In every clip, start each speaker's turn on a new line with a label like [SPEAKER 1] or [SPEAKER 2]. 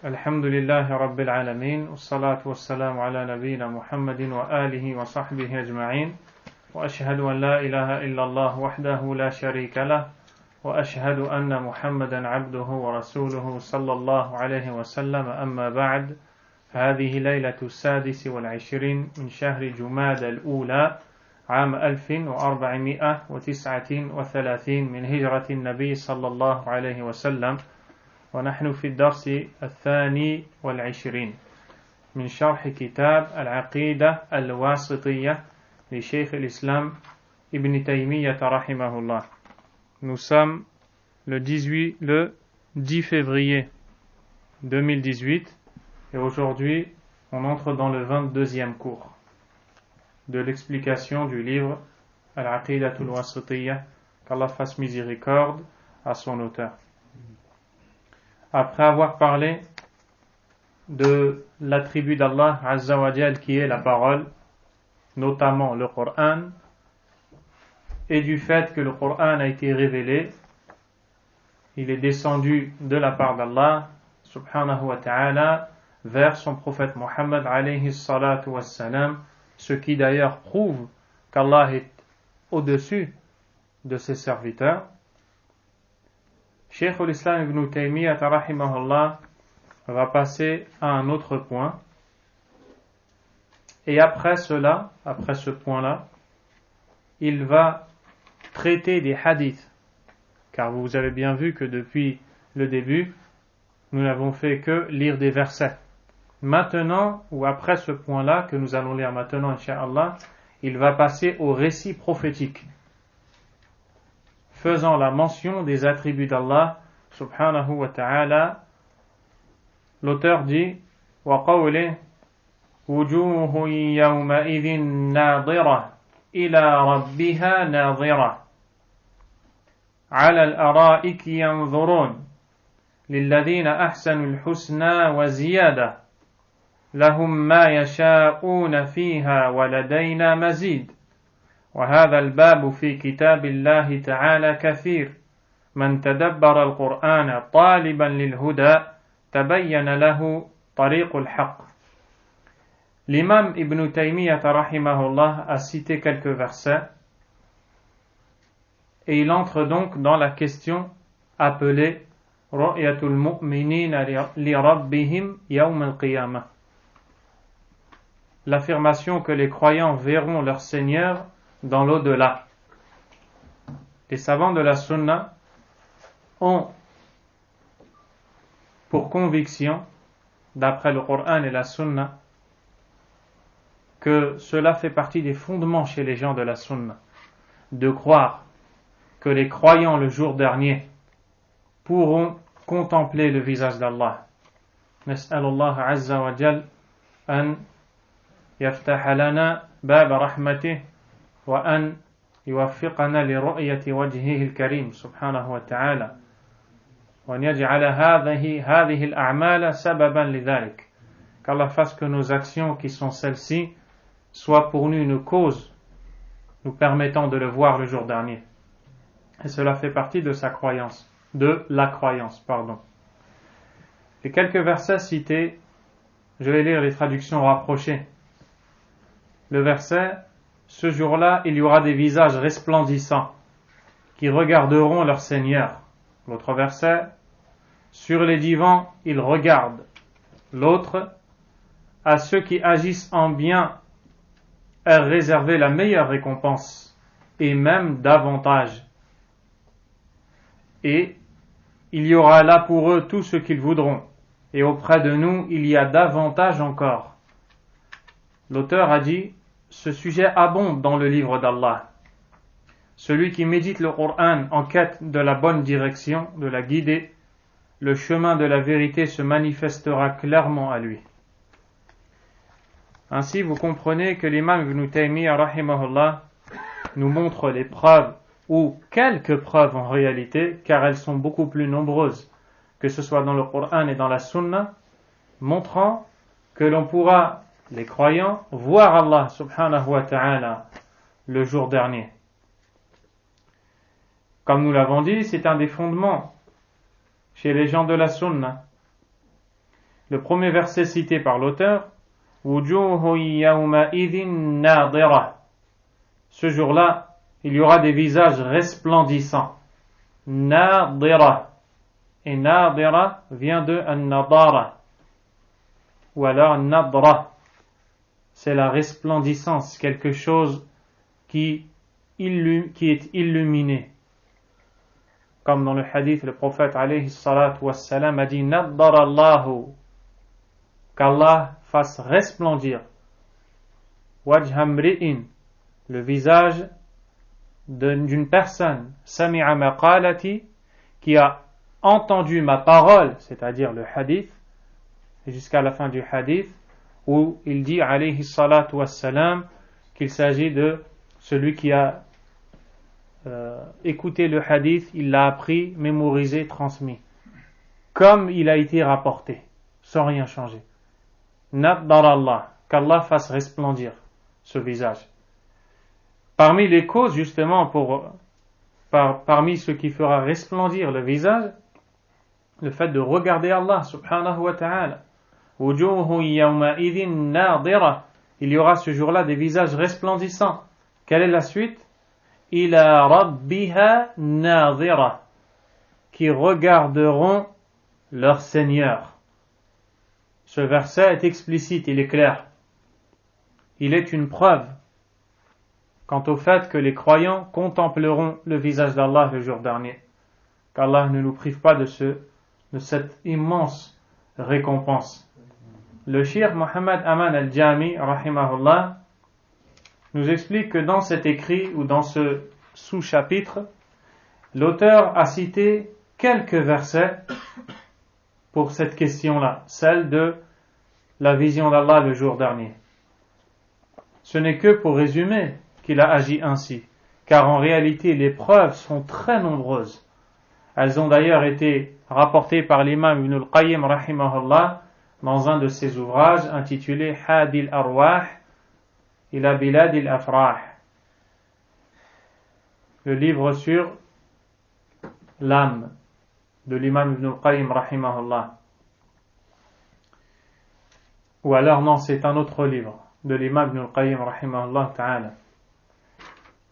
[SPEAKER 1] الحمد لله رب العالمين والصلاة والسلام على نبينا محمد وآله وصحبه أجمعين وأشهد أن لا إله إلا الله وحده لا شريك له وأشهد أن محمدا عبده ورسوله صلى الله عليه وسلم أما بعد هذه ليلة 26 من شهر جمادى الأولى عام 1439 من هجرة النبي صلى الله عليه وسلم ونحن في الدرس 22 من شرح كتاب العقيدة الواسطية لشيخ الإسلام ابن تيمية رحمه الله. Nous sommes le 10 février 2018 et aujourd'hui on entre dans le 22e cours de l'explication du livre Al-Aqidatul Wasitiyya, qu'Allah fasse miséricorde à son auteur. Après avoir parlé de l'attribut d'Allah Azza wa Jal qui est la parole, notamment le Coran, et du fait que le Coran a été révélé, il est descendu de la part d'Allah subhanahu wa ta'ala vers son prophète Muhammad alayhi salatu wassalam, ce qui d'ailleurs prouve qu'Allah est au-dessus de ses serviteurs. Cheikh al-Islam ibn Taymiyyah rahimahullah va passer à un autre point. Et après cela, après ce point-là, il va traiter des hadiths. Car vous avez bien vu que depuis le début, nous n'avons fait que lire des versets. Maintenant, ou après ce point-là, que nous allons lire maintenant, incha'Allah, il va passer au récit prophétique, faisant la mention des attributs d'Allah subhanahu wa ta'ala. L'auteur dit وَقَوْلِهِ وُجُوهٌ يَوْمَئِذٍ نَاظِرَةٌ إِلَى رَبِّهَا نَاظِرَةٌ عَلَى الْأَرَائِكِ يَنظُرُونَ لِلَّذِينَ أَحْسَنُوا الْحُسْنَى وَزِيَادَةٌ لَهُمْ مَا يَشَاءُونَ فِيهَا وَلَدَيْنَا مَزِيدٌ وهذا الباب في كتاب الله تعالى كثير من تدبر القرآن طالبا للهدى تبين له طريق الحق. L'imam Ibn Taymiyyah rahimahullah a cité quelques versets et il entre donc dans la question appelée Ru'yatul mu'minina li rabbihim yawm al-qiyamah, l'affirmation que les croyants verront leur Seigneur dans l'au-delà. Les savants de la Sunna ont pour conviction, d'après le Coran et la Sunna, que cela fait partie des fondements chez les gens de la Sunna, de croire que les croyants le jour dernier pourront contempler le visage d'Allah. Nas'alullah azza wa jal an yaftaha lana bab rahmatih وأن يوفقنا لرؤية وجهه الكريم سبحانه وتعالى وأن يجعل هذه الأعمال سببا لذلك, qu'Allah fasse que nos actions qui sont celles-ci soient pour nous une cause nous permettant de le voir le jour dernier. Et cela fait partie de la croyance. Les quelques versets cités, je vais lire les traductions rapprochées. Le verset: ce jour-là, il y aura des visages resplendissants qui regarderont leur Seigneur. L'autre verset: sur les divans, ils regardent. L'autre: à ceux qui agissent en bien est réservée la meilleure récompense, et même davantage. Et il y aura là pour eux tout ce qu'ils voudront, et auprès de nous, il y a davantage encore. L'auteur a dit: ce sujet abonde dans le livre d'Allah. Celui qui médite le Coran en quête de la bonne direction, de la guider, le chemin de la vérité se manifestera clairement à lui. Ainsi, vous comprenez que l'imam Ibn Taymiyyah rahimahullah nous montre les preuves, ou quelques preuves en réalité, car elles sont beaucoup plus nombreuses, que ce soit dans le Coran et dans la Sunna, montrant que l'on pourra, les croyants, voir Allah subhanahu wa ta'ala le jour dernier. Comme nous l'avons dit, c'est un des fondements chez les gens de la Sunna. Le premier verset cité par l'auteur, Wujuhu yawma'idhin nadira. Ce jour-là, il y aura des visages resplendissants. Nadira. Et nadira vient de an-nadara. Ou alors nadra. C'est la resplendissance, quelque chose qui est illuminé. Comme dans le hadith, le prophète alayhi salatu wassalam a dit Naddara Allahu, qu'Allah fasse resplendir wajha mri'in, le visage d'une personne, sami'a maqalati, qui a entendu ma parole, c'est-à-dire le hadith, jusqu'à la fin du hadith, où il dit alayhi salatu wassalam qu'il s'agit de celui qui a écouté le hadith, il l'a appris, mémorisé, transmis, comme il a été rapporté, sans rien changer. Naddarallah, qu'Allah fasse resplendir ce visage. Parmi les causes, justement, parmi ce qui fera resplendir le visage, le fait de regarder Allah, subhanahu wa ta'ala. Wujuhu yawma'idhin nadira. Il y aura ce jour-là des visages resplendissants. Quelle est la suite? Ila rabbiha nadira, qui regarderont leur Seigneur. Ce verset est explicite, il est clair. Il est une preuve quant au fait que les croyants contempleront le visage d'Allah le jour dernier. Qu'Allah ne nous prive pas de cette immense récompense. Le Cheikh Mohammed Aman al-Jami, rahimahullah, nous explique que dans cet écrit ou dans ce sous-chapitre, l'auteur a cité quelques versets pour cette question-là, celle de la vision d'Allah le jour dernier. Ce n'est que pour résumer qu'il a agi ainsi, car en réalité les preuves sont très nombreuses. Elles ont d'ailleurs été rapportées par l'imam Ibn al-Qayyim rahimahullah dans un de ses ouvrages intitulé Hadi al-Arwah ila Bilad al-Afrah, le livre sur l'âme de l'imam Ibn al-Qayyim rahimahullah. Ou alors non, c'est un autre livre de l'imam Ibn al-Qayyim rahimahullah ta'ala.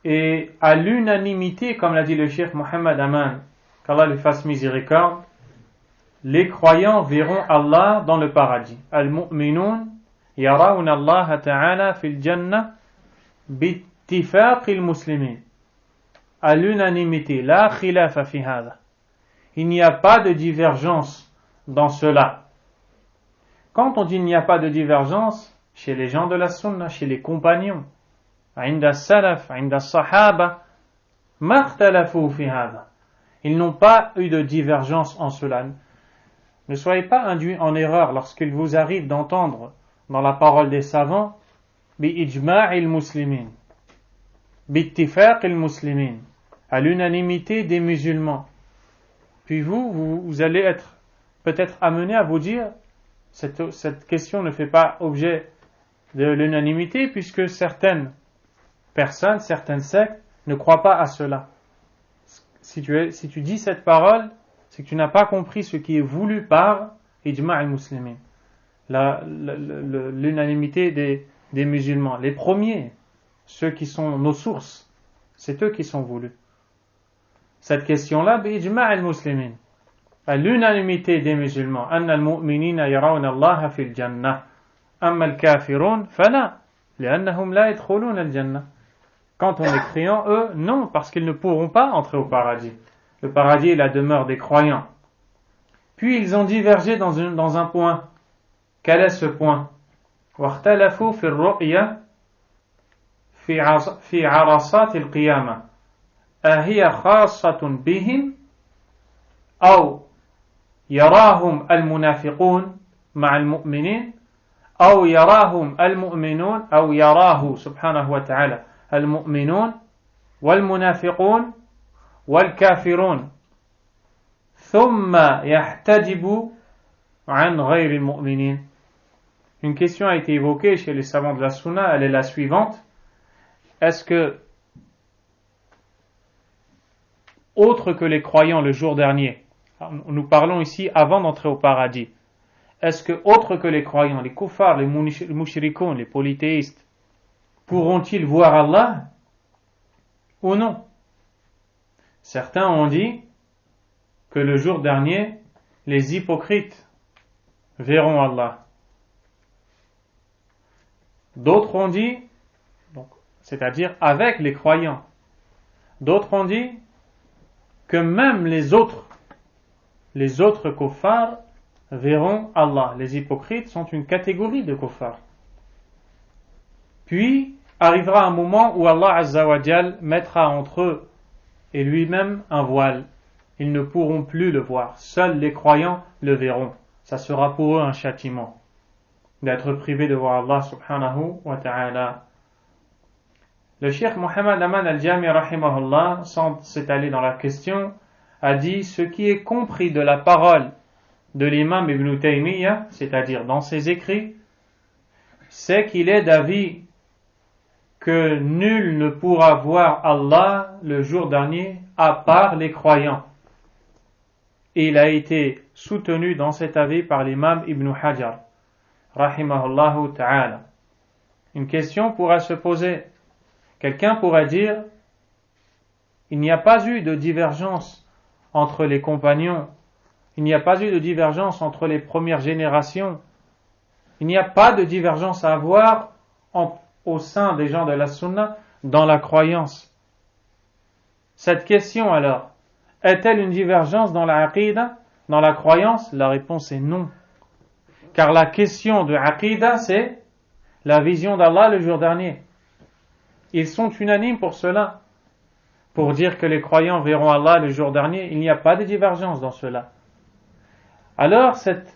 [SPEAKER 1] Et à l'unanimité, comme l'a dit le Cheikh Mohammed Aman, qu'Allah lui fasse miséricorde, les croyants verront Allah dans le paradis. Al-mu'minun yarawna Allah ta'ala fil jannah bittifaqil muslimin. À l'unanimité, la khilafa fi hada. Il n'y a pas de divergence dans cela. Quand on dit il n'y a pas de divergence, chez les gens de la sunna, chez les compagnons, عند السلف عند الصحابة ما اختلفوا في هذا. Ils n'ont pas eu de divergence en cela. Ne soyez pas induits en erreur lorsqu'il vous arrive d'entendre dans la parole des savants بإجماع المسلمين باتفاق المسلمين, à l'unanimité des musulmans. Puis vous allez être peut-être amené à vous dire cette question ne fait pas objet de l'unanimité puisque certaines personnes, certaines sectes ne croient pas à cela. Si tu dis cette parole, c'est que tu n'as pas compris ce qui est voulu par Ijma' al-Muslimin, l'unanimité des musulmans. Les premiers, ceux qui sont nos sources, c'est eux qui sont voulus. Cette question-là, Ijma' al-Muslimin, à l'unanimité des musulmans, Anna al-mu'minina yarawna Allah fil jannah, amma al-kafirun fala, li'annahum la yadkhuluna al-jannah. Quant aux mécréants, eux, non, parce qu'ils ne pourront pas entrer au paradis. Le paradis est la demeure des croyants. Puis ils ont divergé dans un point. Quel est ce point? واختلفوا في الرؤية في عرصات القيامة أهي خاصة بهم أو يراهم المنافقون مع المؤمنين أو يراهم المؤمنون أو يراه سبحانه وتعالى المؤمنون والمنافقون والكافرون ثم يحتجب عن غير المؤمنين. Une question a été évoquée chez les savants de la Sunna, elle est la suivante. Est-ce que, autre que les croyants le jour dernier, nous parlons ici avant d'entrer au paradis, est-ce que autres que les croyants, les kuffars, les mushrikoun, les polythéistes, pourront-ils voir Allah ou non? Certains ont dit que le jour dernier, les hypocrites verront Allah. D'autres ont dit, c'est-à-dire avec les croyants. D'autres ont dit que même les autres kuffars verront Allah. Les hypocrites sont une catégorie de kuffars. Puis arrivera un moment où Allah Azza wa Jal mettra entre eux et lui-même un voile. Ils ne pourront plus le voir. Seuls les croyants le verront. Ça sera pour eux un châtiment d'être privés de voir Allah subhanahu wa ta'ala. Le cheikh Mohammed Aman al-Jami rahimahullah, sans s'étaler dans la question, a dit: ce qui est compris de la parole de l'imam Ibn Taymiyyah, c'est-à-dire dans ses écrits, c'est qu'il est d'avis que nul ne pourra voir Allah le jour dernier à part les croyants. Et il a été soutenu dans cet avis par l'imam Ibn Hajar rahimahullahu ta'ala. Une question pourra se poser. Quelqu'un pourrait dire: il n'y a pas eu de divergence entre les compagnons, il n'y a pas eu de divergence entre les premières générations, il n'y a pas de divergence à avoir au sein des gens de la sunna dans la croyance. Cette question alors, est-elle une divergence dans la aqidah, dans la croyance? La réponse est non. Car la question de aqidah, c'est la vision d'Allah le jour dernier. Ils sont unanimes pour cela. Pour dire que les croyants verront Allah le jour dernier, il n'y a pas de divergence dans cela. Alors cette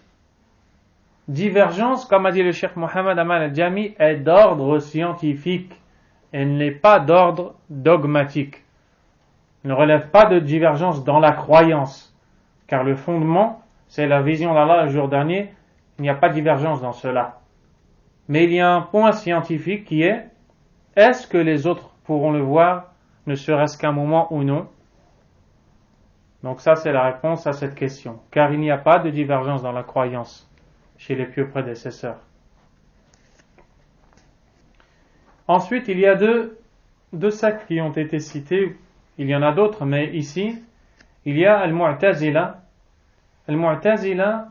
[SPEAKER 1] divergence, comme a dit le cheikh Mohammed Aman al-Jami, est d'ordre scientifique. Elle n'est pas d'ordre dogmatique. Elle ne relève pas de divergence dans la croyance. Car le fondement, c'est la vision d'Allah le jour dernier. Il n'y a pas de divergence dans cela. Mais il y a un point scientifique qui est: est-ce que les autres pourront le voir, ne serait-ce qu'un moment ou non? Donc ça, c'est la réponse à cette question. Car il n'y a pas de divergence dans la croyance chez les pieux prédécesseurs. Ensuite, il y a deux sectes qui ont été citées. Il y en a d'autres, mais ici, il y a Al-Mu'tazila. Al-Mu'tazila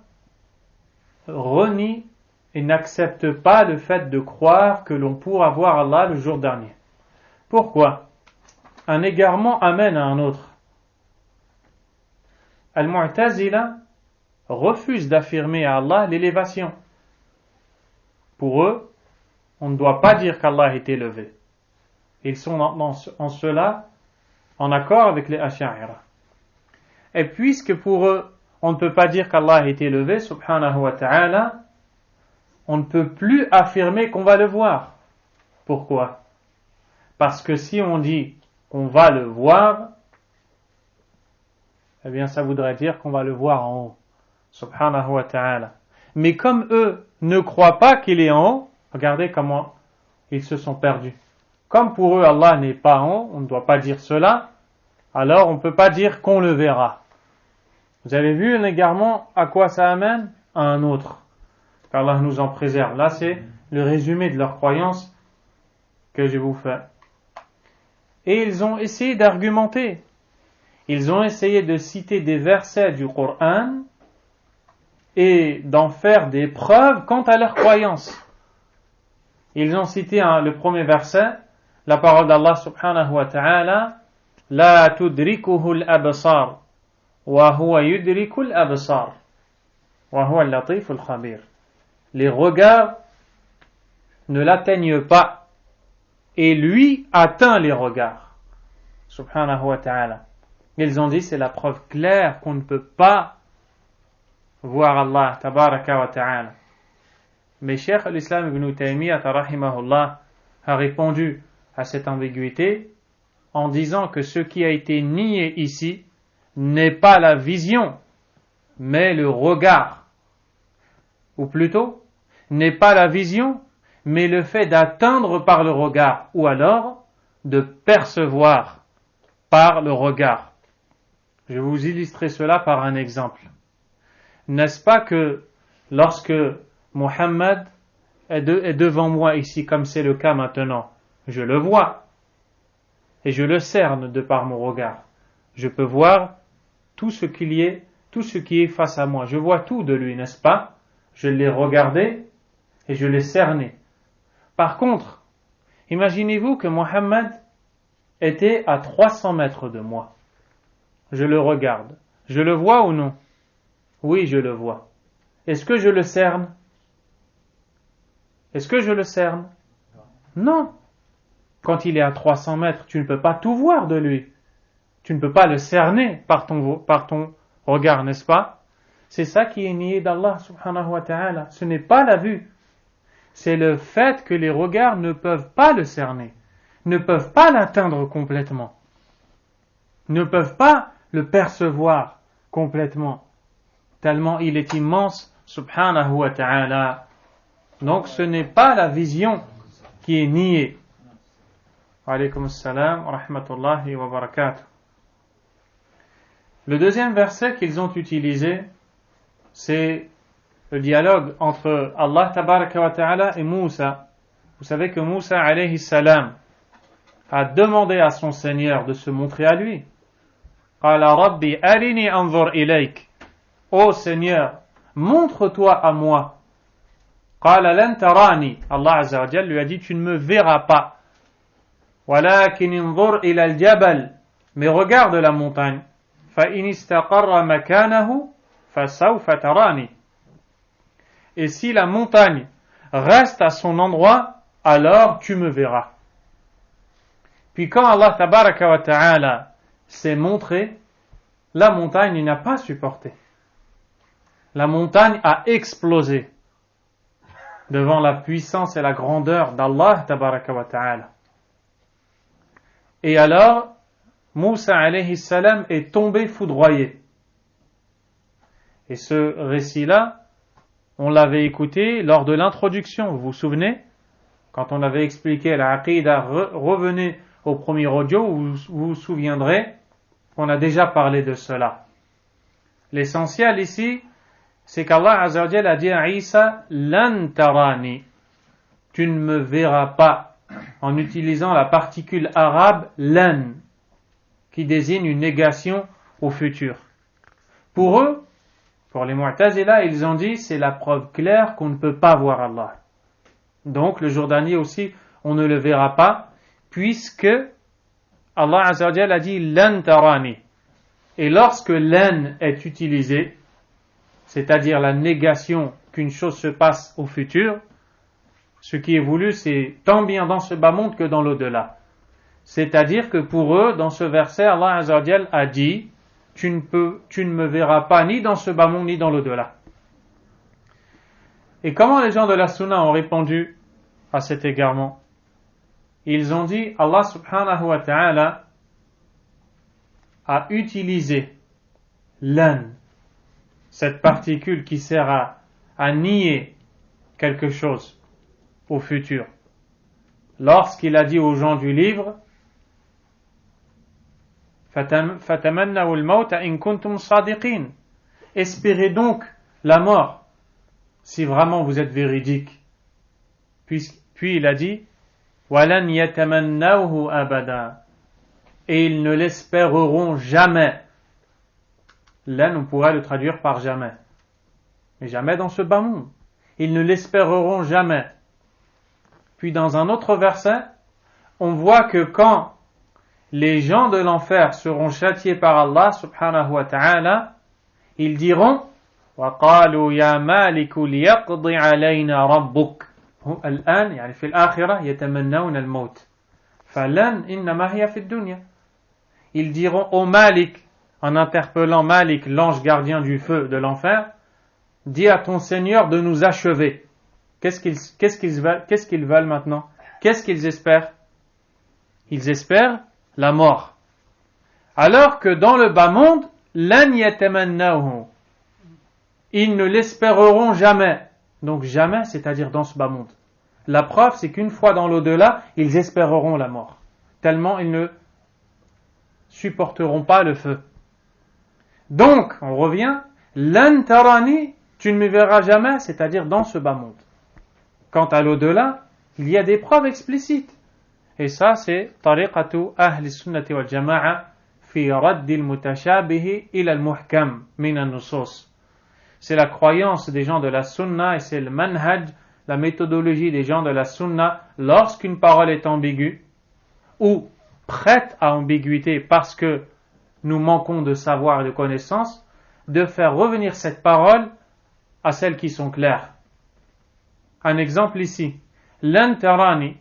[SPEAKER 1] renie et n'accepte pas le fait de croire que l'on pourra voir Allah le jour dernier. Pourquoi? Un égarement amène à un autre. Al-Mu'tazila refuse d'affirmer à Allah l'élévation. Pour eux, on ne doit pas dire qu'Allah est élevé. Ils sont en cela en accord avec les Ash'a'ira. Et puisque pour eux, on ne peut pas dire qu'Allah est élevé, subhanahu wa ta'ala, on ne peut plus affirmer qu'on va le voir. Pourquoi? Parce que si on dit qu'on va le voir, eh bien ça voudrait dire qu'on va le voir en haut. Subhanahu wa ta'ala. Mais comme eux ne croient pas qu'il est en haut, regardez comment ils se sont perdus. Comme pour eux Allah n'est pas en haut, on ne doit pas dire cela, alors on ne peut pas dire qu'on le verra. Vous avez vu un égarement, à quoi ça amène? À un autre. Qu'Allah nous en préserve. Là c'est le résumé de leur croyance que je vous fais. Et ils ont essayé d'argumenter. Ils ont essayé de citer des versets du Coran et d'en faire des preuves quant à leur croyance. Ils ont cité le premier verset, la parole d'Allah subhanahu wa ta'ala: La tudrikuhu al-absar wa huwa yudriku al-absar wa huwa al-latif al-khabir. Les regards ne l'atteignent pas et lui atteint les regards. Subhanahu wa ta'ala. Ils ont dit c'est la preuve claire qu'on ne peut pas voir Allah tabaraka wa ta'ala. Mais Cheikh al-Islam ibn Taymiyyah rahimahullah a répondu à cette ambiguïté en disant que ce qui a été nié ici n'est pas la vision, mais le regard. Ou plutôt, n'est pas la vision, mais le fait d'atteindre par le regard, ou alors de percevoir par le regard. Je vais vous illustrer cela par un exemple. N'est-ce pas que lorsque Muhammad est devant moi ici, comme c'est le cas maintenant, je le vois et je le cerne de par mon regard. Je peux voir tout ce qui est face à moi. Je vois tout de lui, n'est-ce pas? Je l'ai regardé et je l'ai cerné. Par contre, imaginez-vous que Muhammad était à 300 mètres de moi. Je le regarde. Je le vois ou non? Oui, je le vois. Est-ce que je le cerne? Est-ce que je le cerne? Non. Quand il est à 300 mètres, tu ne peux pas tout voir de lui. Tu ne peux pas le cerner par ton regard, n'est-ce pas? C'est ça qui est nié d'Allah subhanahu wa ta'ala. Ce n'est pas la vue. C'est le fait que les regards ne peuvent pas le cerner, ne peuvent pas l'atteindre complètement, ne peuvent pas le percevoir complètement, tellement il est immense subhanahu wa ta'ala. Donc ce n'est pas la vision qui est niée. Wa alaykum assalam wa rahmatullahi wa barakatuh. Le deuxième verset qu'ils ont utilisé, c'est le dialogue entre Allah tabaraka wa ta'ala et Moussa. Vous savez que Moussa alayhi salam a demandé à son Seigneur de se montrer à lui. Qala Rabbi arini anzur ilayk. Ô Seigneur, montre-toi à moi. Qala lan tarani. Allah azza wa jalla lui a dit, tu ne me verras pas. Walakin anzur ila al-jabal. Mais regarde la montagne. Fa in istaqarra makanahu fa sawfa tarani. Et si la montagne reste à son endroit, alors tu me verras. Puis quand Allah tabaraka wa ta'ala s'est montré, la montagne n'a pas supporté. La montagne a explosé devant la puissance et la grandeur d'Allah tabaraka wa ta'ala. Et alors, Moussa alayhi salam est tombé foudroyé. Et ce récit-là, on l'avait écouté lors de l'introduction, vous vous souvenez? Quand on avait expliqué la aqidah, revenez au premier audio, vous vous souviendrez qu'on a déjà parlé de cela. L'essentiel ici, c'est qu'Allah Azza wa Jalla a dit à Isa, lan tarani, tu ne me verras pas, en utilisant la particule arabe lan, qui désigne une négation au futur. Pour eux, pour les Mu'tazila, ils ont dit, c'est la preuve claire qu'on ne peut pas voir Allah. Donc, le jour dernier aussi, on ne le verra pas, puisque Allah Azza wa Jalla a dit, lan tarani. Et lorsque lan est utilisé, c'est-à-dire la négation qu'une chose se passe au futur, ce qui est voulu, c'est tant bien dans ce bas monde que dans l'au-delà. C'est-à-dire que pour eux, dans ce verset, Allah Azza wa Jalla a dit, tu ne me verras pas ni dans ce bas monde ni dans l'au-delà. Et comment les gens de la Sunna ont répondu à cet égarement? Ils ont dit, Allah subhanahu wa ta'ala a utilisé lan, cette particule qui sert à nier quelque chose au futur. Lorsqu'il a dit aux gens du livre, فَتَمَنَّوُا الْمَوْتَ إِن كُنْتُمْ صَادِقِينَ. Espérez donc la mort, si vraiment vous êtes véridique. Puis il a dit, وَلَنْ يَتَمَنَّوْهُ أَبَدًا. Et ils ne l'espéreront jamais. Là, on pourrait le traduire par jamais. Mais jamais dans ce bas monde. Ils ne l'espéreront jamais. Puis dans un autre verset, on voit que quand les gens de l'enfer seront châtiés par Allah subhanahu wa ta'ala, ils diront وَقَالُوا يَا مَالِكُ لِيَقْضِ عَلَيْنَا رَبُّكَ الآن يعني في الآخرة يتمنون الموت فلن إنما هي في الدنيا. Ils diront au Malik, en interpellant Malik, l'ange gardien du feu de l'enfer, dis à ton Seigneur de nous achever. Qu'est-ce qu'ils veulent maintenant? Qu'est-ce qu'ils espèrent? Ils espèrent la mort. Alors que dans le bas monde, lan yatamannahu, ils ne l'espéreront jamais. Donc jamais, c'est-à-dire dans ce bas monde. La preuve, c'est qu'une fois dans l'au-delà, ils espéreront la mort. Tellement ils ne supporteront pas le feu. Donc, on revient, lan tarani, tu ne me verras jamais, c'est-à-dire dans ce bas monde. Quant à l'au-delà, il y a des preuves explicites. Et ça, c'est tariqatu ahli sunnati wal jama'a fi raddil mutashabihi ila al-muhkam min an-nusus. C'est la croyance des gens de la sunna et c'est le manhaj, la méthodologie des gens de la sunna lorsqu'une parole est ambiguë ou prête à ambiguïté parce que nous manquons de savoir et de connaissance, de faire revenir cette parole à celles qui sont claires. Un exemple ici. Lan tarani.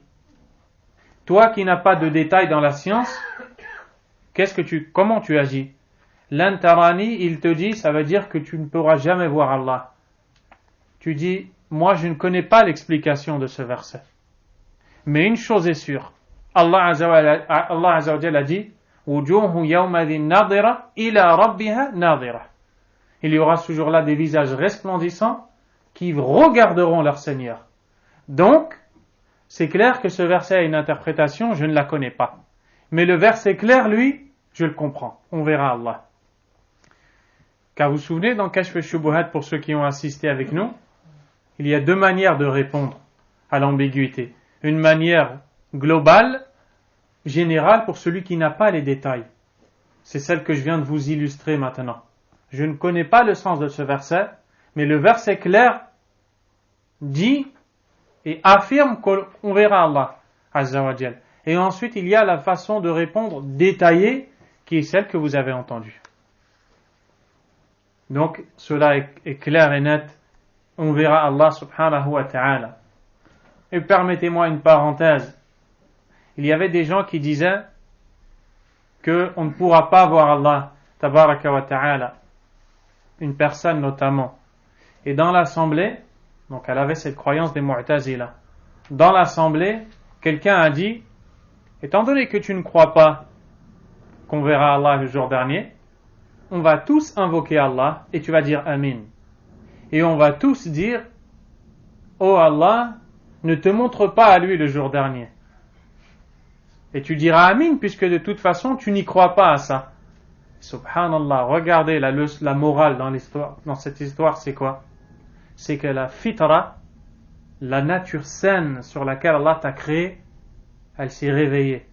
[SPEAKER 1] Toi qui n'as pas de détails dans la science, comment tu agis? Lan tarani, il te dit, ça veut dire que tu ne pourras jamais voir Allah. Tu dis, moi je ne connais pas l'explication de ce verset. Mais une chose est sûre. Allah Azza wa Jalla a dit, wujuhu yawmadhin nadira ila rabbiha nadira. Il y aura ce jour-là des visages resplendissants qui regarderont leur Seigneur. Donc, c'est clair que ce verset a une interprétation, je ne la connais pas. Mais le verset clair, lui, je le comprends. On verra Allah. Car vous vous souvenez, dans Kashf al-Shubuhat, pour ceux qui ont assisté avec nous, il y a deux manières de répondre à l'ambiguïté. Une manière globale, générale, pour celui qui n'a pas les détails. C'est celle que je viens de vous illustrer maintenant. Je ne connais pas le sens de ce verset, mais le verset clair dit et affirme qu'on verra Allah Azza wa Jal. Et ensuite, il y a la façon de répondre détaillée qui est celle que vous avez entendue. Donc, cela est clair et net. On verra Allah subhanahu wa ta'ala. Et permettez-moi une parenthèse. Il y avait des gens qui disaient qu'on ne pourra pas voir Allah tabaraka wa ta'ala. Une personne notamment. Et dans l'assemblée, donc elle avait cette croyance des Mu'tazila. Dans l'assemblée, quelqu'un a dit, étant donné que tu ne crois pas qu'on verra Allah le jour dernier, on va tous invoquer Allah et tu vas dire Amin. Et on va tous dire, oh Allah, ne te montre pas à lui le jour dernier. Et tu diras Amin puisque de toute façon tu n'y crois pas à ça. Subhanallah, regardez la morale dans cette histoire, c'est quoi? C'est que la fitra, la nature saine sur laquelle Allah t'a créé, elle s'est réveillée.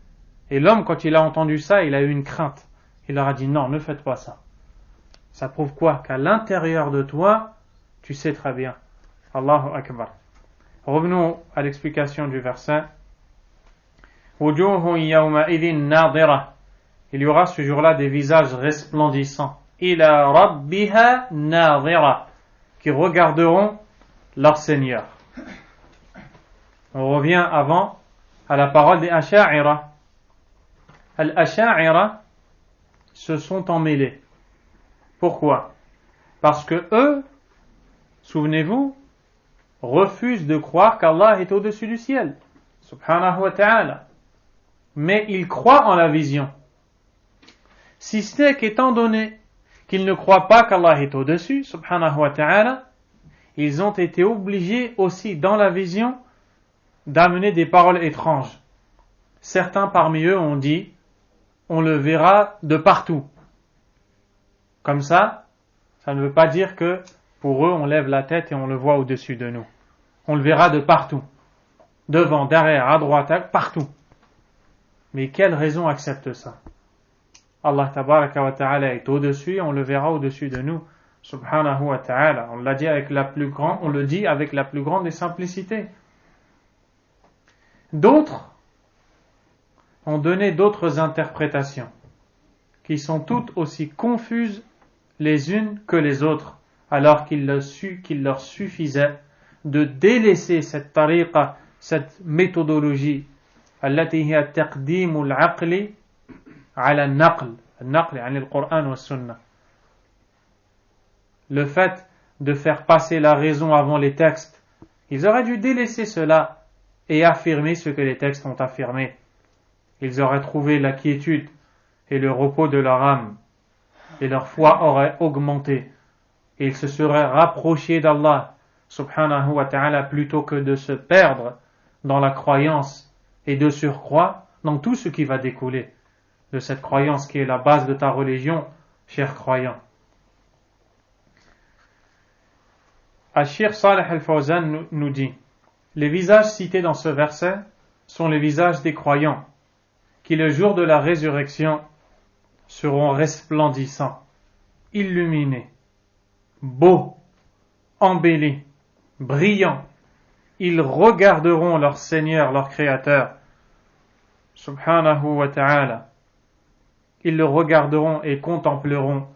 [SPEAKER 1] Et l'homme, quand il a entendu ça, il a eu une crainte. Il leur a dit non, ne faites pas ça. Ça prouve quoi? Qu'à l'intérieur de toi, tu sais très bien. Allahu Akbar. Revenons à l'explication du verset. Wujuhun yawma'idhin nadira. Il y aura ce jour-là des visages resplendissants. Ila rabbiha nadira. Qui regarderont leur Seigneur. On revient avant à la parole des Asha'ira. Al-Asha'ira se sont emmêlés. Pourquoi? Parce que eux, souvenez-vous, refusent de croire qu'Allah est au-dessus du ciel. Subhanahu wa ta'ala. Mais ils croient en la vision. Si ce n'est qu'étant donné qu'ils ne croient pas qu'Allah est au-dessus, subhanahu wa ta'ala, ils ont été obligés aussi dans la vision d'amener des paroles étranges. Certains parmi eux ont dit, on le verra de partout. Comme ça ne veut pas dire que pour eux on lève la tête et on le voit au-dessus de nous. On le verra de partout. Devant, derrière, à droite, partout. Mais quelle raison accepte ça? Allah tabaraka wa ta'ala est au-dessus et on le verra au-dessus de nous. Subhanahu wa ta'ala. On le dit avec la plus grande des simplicités. D'autres ont donné d'autres interprétations qui sont toutes aussi confuses les unes que les autres, alors qu'il leur suffisait de délaisser cette tariqa, cette méthodologie, allati hiya taqdimul aqli ala al-naql, al-naql yani al-Qur'an wa sunnah. Le fait de faire passer la raison avant les textes, ils auraient dû délaisser cela et affirmer ce que les textes ont affirmé. Ils auraient trouvé la quiétude et le repos de leur âme, et leur foi aurait augmenté, et ils se seraient rapprochés d'Allah, subhanahu wa ta'ala, plutôt que de se perdre dans la croyance et de surcroît dans tout ce qui va découler de cette croyance qui est la base de ta religion, cher croyant. Ashir Saleh al-Fawzan nous dit: les visages cités dans ce verset sont les visages des croyants, qui le jour de la résurrection seront resplendissants, illuminés, beaux, embellis, brillants. Ils regarderont leur Seigneur, leur Créateur, subhanahu wa ta'ala. Ils le regarderont et contempleront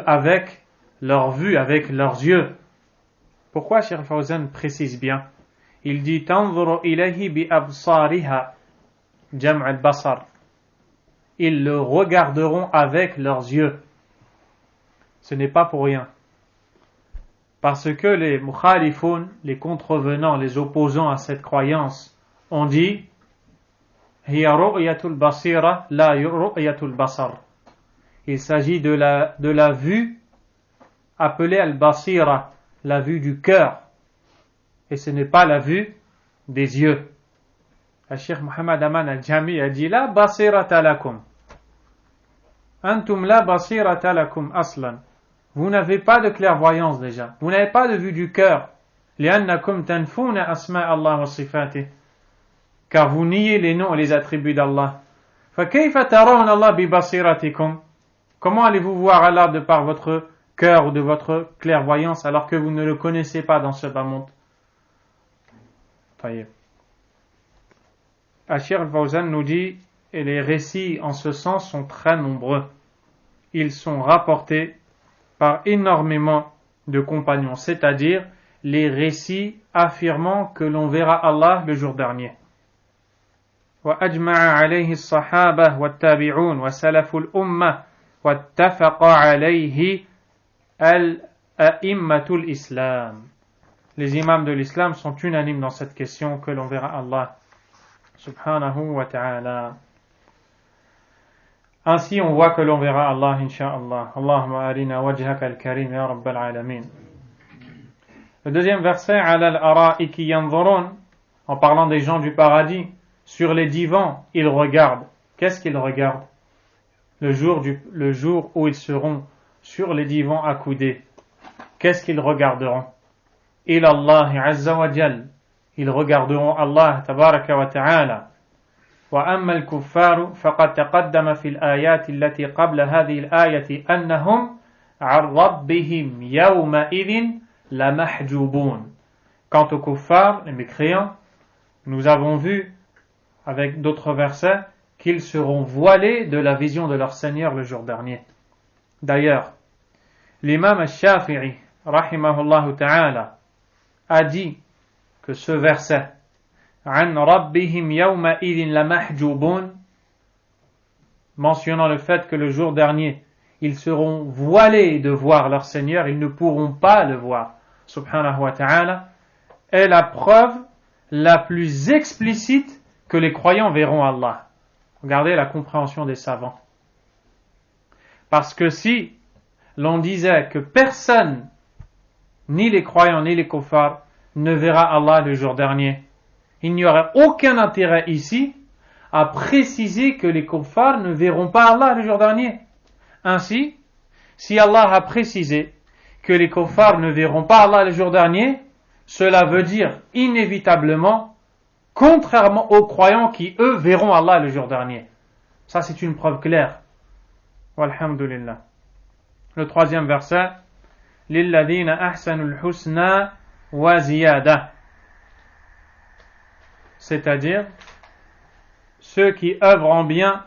[SPEAKER 1] avec leur vue, avec leurs yeux. Pourquoi Cheikh Fawzan précise bien? Il dit: tanzuru ilayhi bi absariha, jam' al-basar. Ils le regarderont avec leurs yeux. Ce n'est pas pour rien. Parce que les mukhalifun, les contrevenants, les opposants à cette croyance, ont dit: hiya ru'yatul basira la ru'yatul basar. Il s'agit de la vue appelée al-basira, la vue du cœur, et ce n'est pas la vue des yeux. Le Cheikh Muhammad Aman al-Jami a dit: la basirata lakum, antum la basirata lakum aslan. Vous n'avez pas de clairvoyance déjà, vous n'avez pas de vue du cœur, li'annakum tanfuna asma Allah wa sifatih, car vous niez les noms et les attributs d'Allah. Fa kayfa tarawna Allah bi basiratikum? Comment allez-vous voir Allah de par votre cœur ou de votre clairvoyance alors que vous ne le connaissez pas dans ce bas monde? Ashir al-Fawzan nous dit, et les récits en ce sens sont très nombreux. Ils sont rapportés par énormément de compagnons, c'est-à-dire les récits affirmant que l'on verra Allah le jour dernier. وأجمع عليه الصحابة والتابعون وسلف الأمة واتفق عليه الأئمة الإسلام. Les imams de l'islam sont unanimes dans cette question que l'on verra Allah subhanahu wa ta'ala. Ainsi on voit que l'on verra Allah insha'Allah. Allahumma arina wajhaka al-karim ya rabbal alamin. Le deuxième verset, ala al-ara'iki yanzurun, en parlant des gens du paradis, sur les divans, ils regardent. Qu'est-ce qu'ils regardent? Le jour où ils seront sur les divans accoudés. Qu'est-ce qu'ils regarderont? Il Allah azza wa jal. Ils regarderont Allah tabaraka wa ta'ala. وأما الكفار فقد تقدم في الآيات التي قبل هذه الآية أنهم عن ربهم يومئذ لمحجوبون. Quant aux kuffars, les mécréants, nous avons vu avec d'autres versets qu'ils seront voilés de la vision de leur Seigneur le jour dernier. D'ailleurs, l'imam al-Shafi'i rahimahullah ta'ala a dit que ce verset عن ربهم يومئذ لمحجوبون, mentionnant le fait que le jour dernier ils seront voilés de voir leur Seigneur, ils ne pourront pas le voir subhanahu wa ta'ala, est la preuve la plus explicite que les croyants verront Allah. Regardez la compréhension des savants. Parce que si l'on disait que personne, ni les croyants ni les kuffars, ne verra Allah le jour dernier, il n'y aurait aucun intérêt ici à préciser que les kuffars ne verront pas Allah le jour dernier. Ainsi, si Allah a précisé que les kuffars ne verront pas Allah le jour dernier, cela veut dire inévitablement, contrairement aux croyants qui eux verront Allah le jour dernier. Ça c'est une preuve claire. Walhamdulillah. Le troisième verset, Lilladhina ahsanul husna wa ziyada. C'est-à-dire ceux qui œuvrent en bien,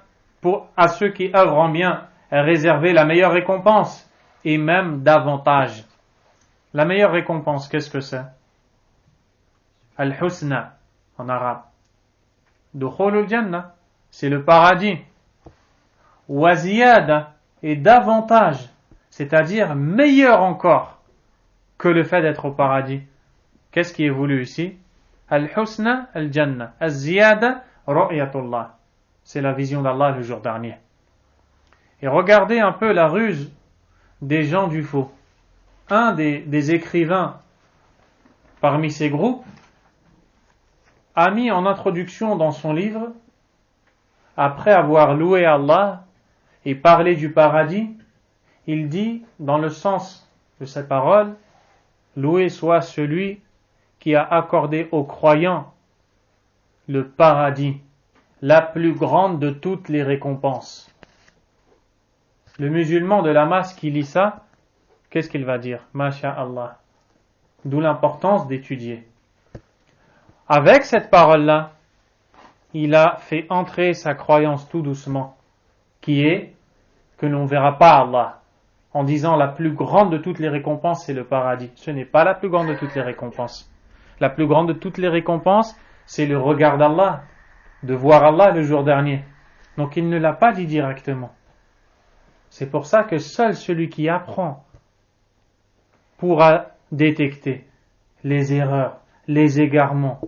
[SPEAKER 1] à ceux qui œuvrent en bien est réservé la meilleure récompense et même davantage. La meilleure récompense, qu'est-ce que c'est? Al-Husna en arabe. Dukhulul Jannah, c'est le paradis. Wa ziyada, et davantage, c'est-à-dire meilleur encore que le fait d'être au paradis. Qu'est-ce qui est voulu ici? Al-Husna, Al-Jannah. Al-Ziyada, Ru'yatullah. C'est la vision d'Allah le jour dernier. Et regardez un peu la ruse des gens du faux. Un des écrivains parmi ces groupes a mis en introduction dans son livre, après avoir loué Allah et parlé du paradis, il dit, dans le sens de ces paroles, loué soit celui qui a accordé aux croyants le paradis, la plus grande de toutes les récompenses. Le musulman de la masse qui lit ça, qu'est-ce qu'il va dire? Masha'Allah. D'où l'importance d'étudier. Avec cette parole-là, il a fait entrer sa croyance tout doucement, qui est que l'on ne verra pas Allah, en disant la plus grande de toutes les récompenses, c'est le paradis. Ce n'est pas la plus grande de toutes les récompenses. La plus grande de toutes les récompenses, c'est le regard d'Allah, de voir Allah le jour dernier. Donc il ne l'a pas dit directement. C'est pour ça que seul celui qui apprend pourra détecter les erreurs, les égarements.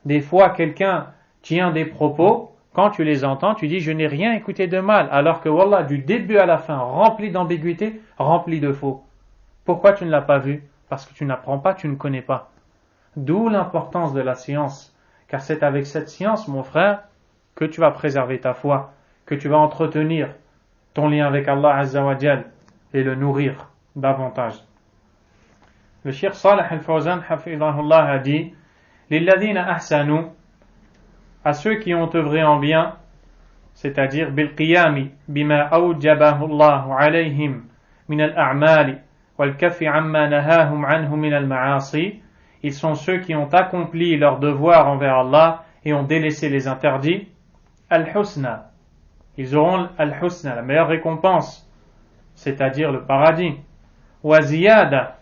[SPEAKER 1] Des fois, quelqu'un tient des propos, quand tu les entends, tu dis « je n'ai rien écouté de mal », alors que Wallah, du début à la fin, rempli d'ambiguïté, rempli de faux. Pourquoi tu ne l'as pas vu? Parce que tu n'apprends pas, tu ne connais pas. D'où l'importance de la science, car c'est avec cette science, mon frère, que tu vas préserver ta foi, que tu vas entretenir ton lien avec Allah Azza wa Jal et le nourrir davantage. Le Cheikh Salih Al-Fawzan hafidhahullah a dit Lilladhina ahsanu, à ceux qui ont œuvré en bien, c'est-à-dire bil qiyami bima awjabahu Allah alayhim min al-a'mali wal kaffi amma nahahum anhu min al-ma'asi, ils sont ceux qui ont accompli leur devoir envers Allah et ont délaissé les interdits. Al-husna, ils auront al-husna, la meilleure récompense, c'est-à-dire le paradis. Wa ziyada,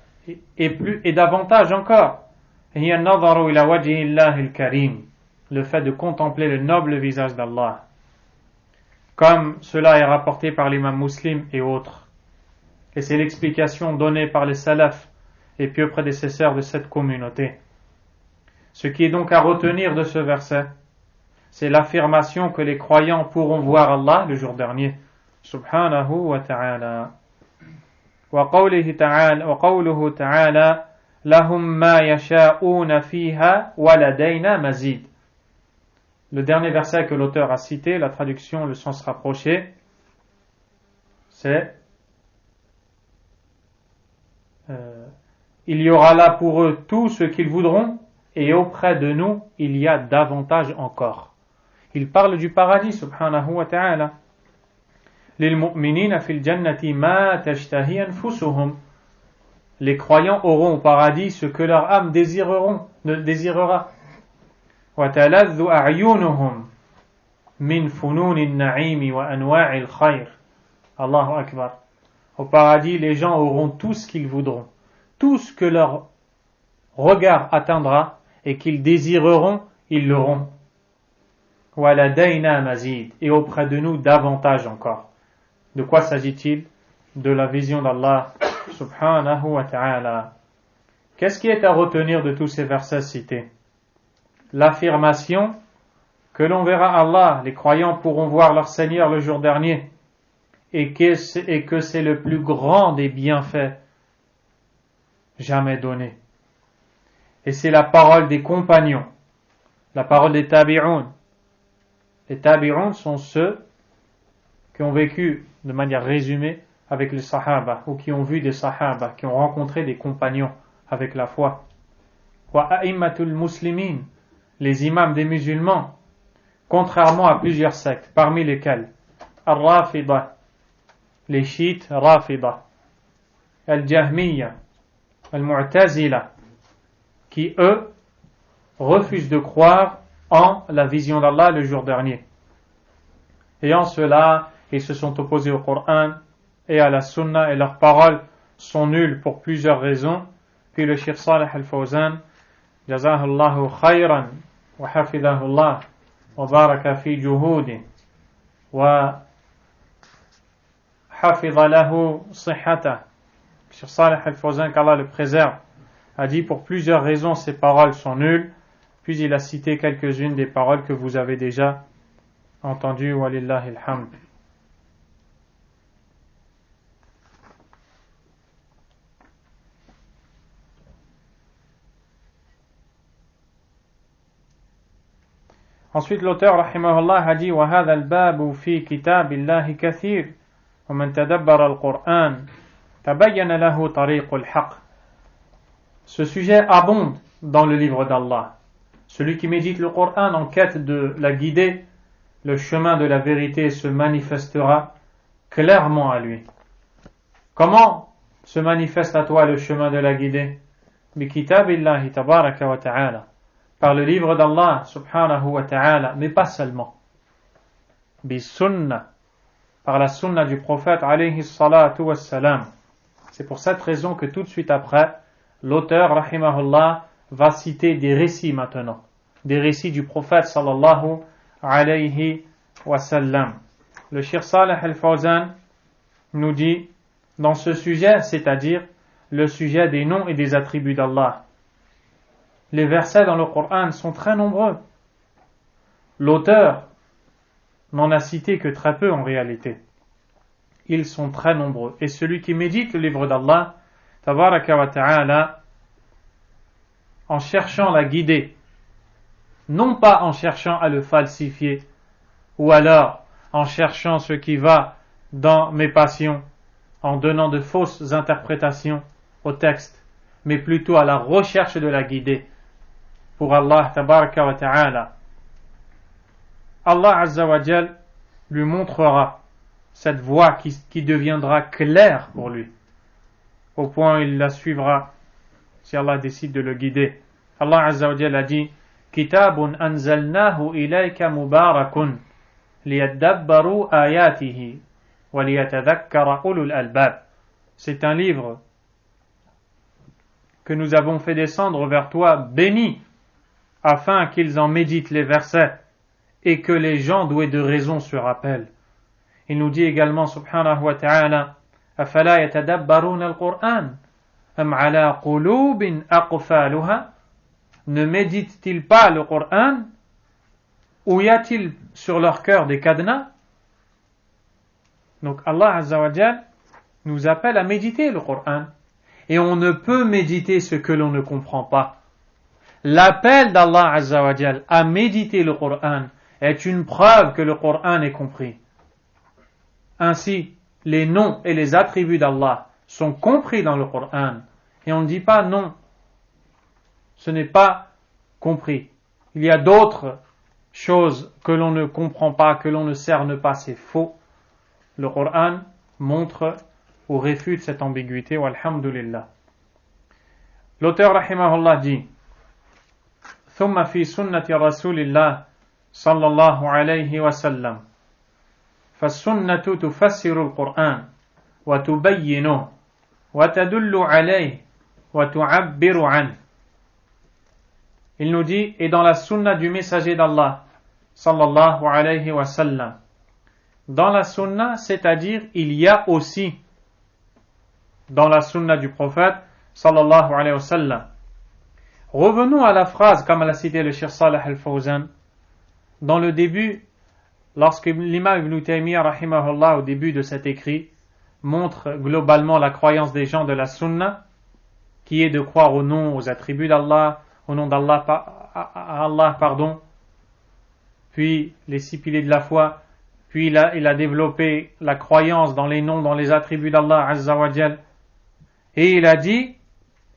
[SPEAKER 1] et davantage encore, hiya an-nadharu ila wajhi Allah al-karim, le fait de contempler le noble visage d'Allah, comme cela est rapporté par l'imam Muslim et autres. Et c'est l'explication donnée par les salafs, les pieux prédécesseurs de cette communauté. Ce qui est donc à retenir de ce verset, c'est l'affirmation que les croyants pourront voir Allah le jour dernier, subhanahu wa ta'ala. Wa qawluhu ta'ala, lahum ma yasha'una fiha wa ladayna mazid. Le dernier verset que l'auteur a cité, la traduction, le sens rapproché, c'est il y aura là pour eux tout ce qu'ils voudront, et auprès de nous, il y a davantage encore. Il parle du paradis, subhanahu wa ta'ala. Lil mu'minina fil jannati ma tashtahi anfusuhum. Les croyants auront au paradis ce que leur âme désirera. Wa taladhu a'yunuhum min fununil na'imi wa anwa'il khayr. Allahu akbar. Au paradis, les gens auront tout ce qu'ils voudront. Tout ce que leur regard atteindra et qu'ils désireront, ils l'auront. Waladayna mazid, et auprès de nous davantage encore. De quoi s'agit-il? De la vision d'Allah subhanahu wa ta'ala. Qu'est-ce qui est à retenir de tous ces versets cités? L'affirmation que l'on verra Allah, les croyants pourront voir leur Seigneur le jour dernier, et que c'est le plus grand des bienfaits jamais donné. Et c'est la parole des compagnons, la parole des tabi'un. Les tabi'un sont ceux qui ont vécu de manière résumée avec les sahaba, ou qui ont vu des sahaba, qui ont rencontré des compagnons avec la foi. Wa a'immatul muslimin, les imams des musulmans, contrairement à plusieurs sectes, parmi lesquelles Al-Rafida, les chiites Rafida, Al-Jahmiya, Al-Mu'tazila, qui eux refusent de croire en la vision d'Allah le jour dernier. Et en cela, ils se sont opposés au Coran et à la Sunna, et leurs paroles sont nulles pour plusieurs raisons. Puis le Cheikh Salih Al-Fawzan, Jazahullahu khayran wa hafidahullah wa baraka fi juhudi wa hafidha lahu sihhata. Cheikh Salih Al-Fawzan, qu'Allah le préserve, a dit pour plusieurs raisons ces paroles sont nulles. Puis il a cité quelques-unes des paroles que vous avez déjà entendues. Walillahi alhamd. Ensuite l'auteur rahimahullah a dit وهذا الباب في كتاب الله كثير ومن تدبر القرآن تبين له طريق الحق. Ce sujet abonde dans le livre d'Allah. Celui qui médite le Coran en quête de la guider, le chemin de la vérité se manifestera clairement à lui. Comment se manifeste à toi le chemin de la guider? Bi kitabillahi tabaraka wa ta'ala. Par le livre d'Allah subhanahu wa ta'ala, mais pas seulement. Bi sunnah. Par la sunna du prophète alayhi salatu wassalam. C'est pour cette raison que tout de suite après, l'auteur, rahimahullah, va citer des récits maintenant. Des récits du prophète sallallahu alayhi wa sallam. Le Cheikh Salih al-Fawzan nous dit, dans ce sujet, c'est-à-dire le sujet des noms et des attributs d'Allah, les versets dans le Coran sont très nombreux. L'auteur n'en a cité que très peu en réalité. Ils sont très nombreux. Et celui qui médite le livre d'Allah, tabaraka wa ta'ala, en cherchant la guider, non pas en cherchant à le falsifier, ou alors en cherchant ce qui va dans mes passions, en donnant de fausses interprétations au texte, mais plutôt à la recherche de la guider pour Allah tabaraka wa ta'ala. Allah azza wa jal lui montrera cette voie qui deviendra claire pour lui, au point où il la suivra si Allah décide de le guider. Allah azza wa jal a dit, Kitabun anzalnahu ilayka mubarakun liyadabbaru ayatihi wa liyatadhakkara ulul albab. C'est un livre que nous avons fait descendre vers toi, béni, afin qu'ils en méditent les versets et que les gens doués de raison se rappellent. Il nous dit également, subhanahu wa ta'ala, أَفَلَا يَتَدَبَّرُونَ الْقُرْآنَ أَمْ عَلَى قُلُوبٍ أَقْفَالُهَا. Ne méditent-ils pas le Coran, ou y a-t-il sur leur cœur des cadenas? Donc Allah azza wa jal nous appelle à méditer le Coran, et on ne peut méditer ce que l'on ne comprend pas. L'appel d'Allah azza wa jal à méditer le Coran est une preuve que le Coran est compris. Ainsi, les noms et les attributs d'Allah sont compris dans le Coran. Et on ne dit pas non, ce n'est pas compris. Il y a d'autres choses que l'on ne comprend pas, que l'on ne cerne pas, c'est faux. Le Coran montre ou réfute cette ambiguïté, walhamdulillah. L'auteur rahimahullah dit, ثم في سنة رسول الله صلى الله عليه وسلم فالسنة تفسر القرآن وتبينه وتدل عليه وتعبر عنه. Il nous dit, et dans la sunna du messager d'Allah sallallahu alayhi wa sallam, dans la sunna, c'est-à-dire il y a aussi dans la sunna du prophète sallallahu alayhi wa sallam. Revenons à la phrase comme l'a cité le Cheikh Salih al-Fawzan dans le début, lorsque l'imam Ibn Taymiyyah rahimahullah au début de cet écrit montre globalement la croyance des gens de la sunna, qui est de croire au nom, aux attributs d'Allah, au nom d'Allah, Allah, puis les 6 piliers de la foi, puis il a développé la croyance dans les noms, dans les attributs d'Allah azza wa jal, et il a dit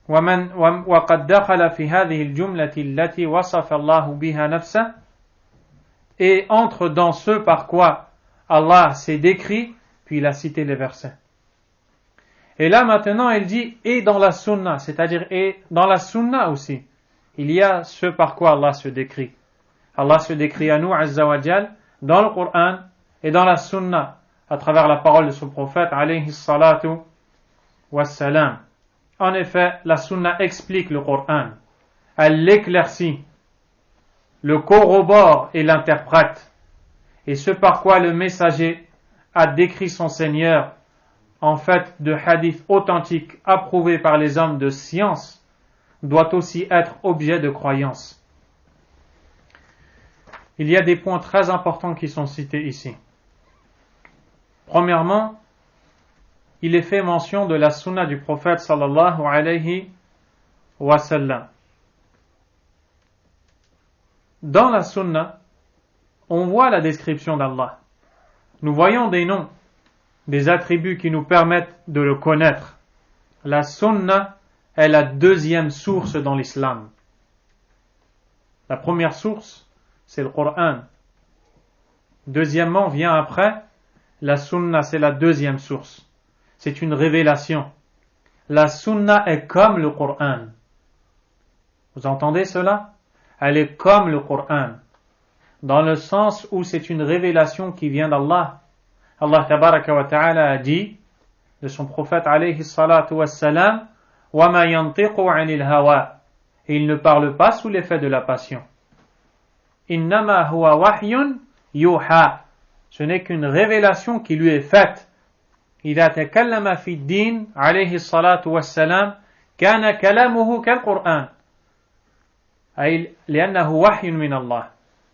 [SPEAKER 1] وَقَدْ دَخَلَ فِي هَذِهِ الْجُمْلَةِ الَّتِي وَصَفَ اللَّهُ بِهَا نَفْسَهُ, et entre dans ce par quoi Allah s'est décrit, puis il a cité les versets. Et là maintenant il dit et dans la sunna, c'est-à-dire et dans la sunna aussi, il y a ce par quoi Allah se décrit. Allah se décrit à nous azza wa jal dans le Coran et dans la sunna à travers la parole de son prophète alayhi salatu wassalam. En effet, la sunna explique le Coran, elle l'éclaircit, le corrobore et l'interprète, et ce par quoi le messager a décrit son Seigneur en fait de hadiths authentiques approuvés par les hommes de science doit aussi être objet de croyance. Il y a des points très importants qui sont cités ici. Premièrement, il est fait mention de la sunna du prophète sallallahu alayhi wa sallam. Dans la sunna, on voit la description d'Allah. Nous voyons des noms, des attributs qui nous permettent de le connaître. La sunna est la deuxième source dans l'islam. La première source, c'est le Coran. Deuxièmement, vient après, la sunna, c'est la deuxième source. C'est une révélation. La sunna est comme le Coran. Vous entendez cela? Elle est comme le Coran. Dans le sens où c'est une révélation qui vient d'Allah. Allah tabaraka wa ta'ala a dit de son prophète alayhi salatu wassalam, وَمَا يَنْطِقُ عَنِ الْهَوَى. Et il ne parle pas sous l'effet de la passion. إِنَّمَا هُوَ وَحْيٌ يُوحَى. Ce n'est qu'une révélation qui lui est faite. إِذَا تَكَلَّمَ فِي الدِّينِ عَلَيْهِ الصَّلَاةُ وَالسَّلَامُ كَانَ كَلَامُهُ كَالْقُرْآنِ أي لأنه وحي من الله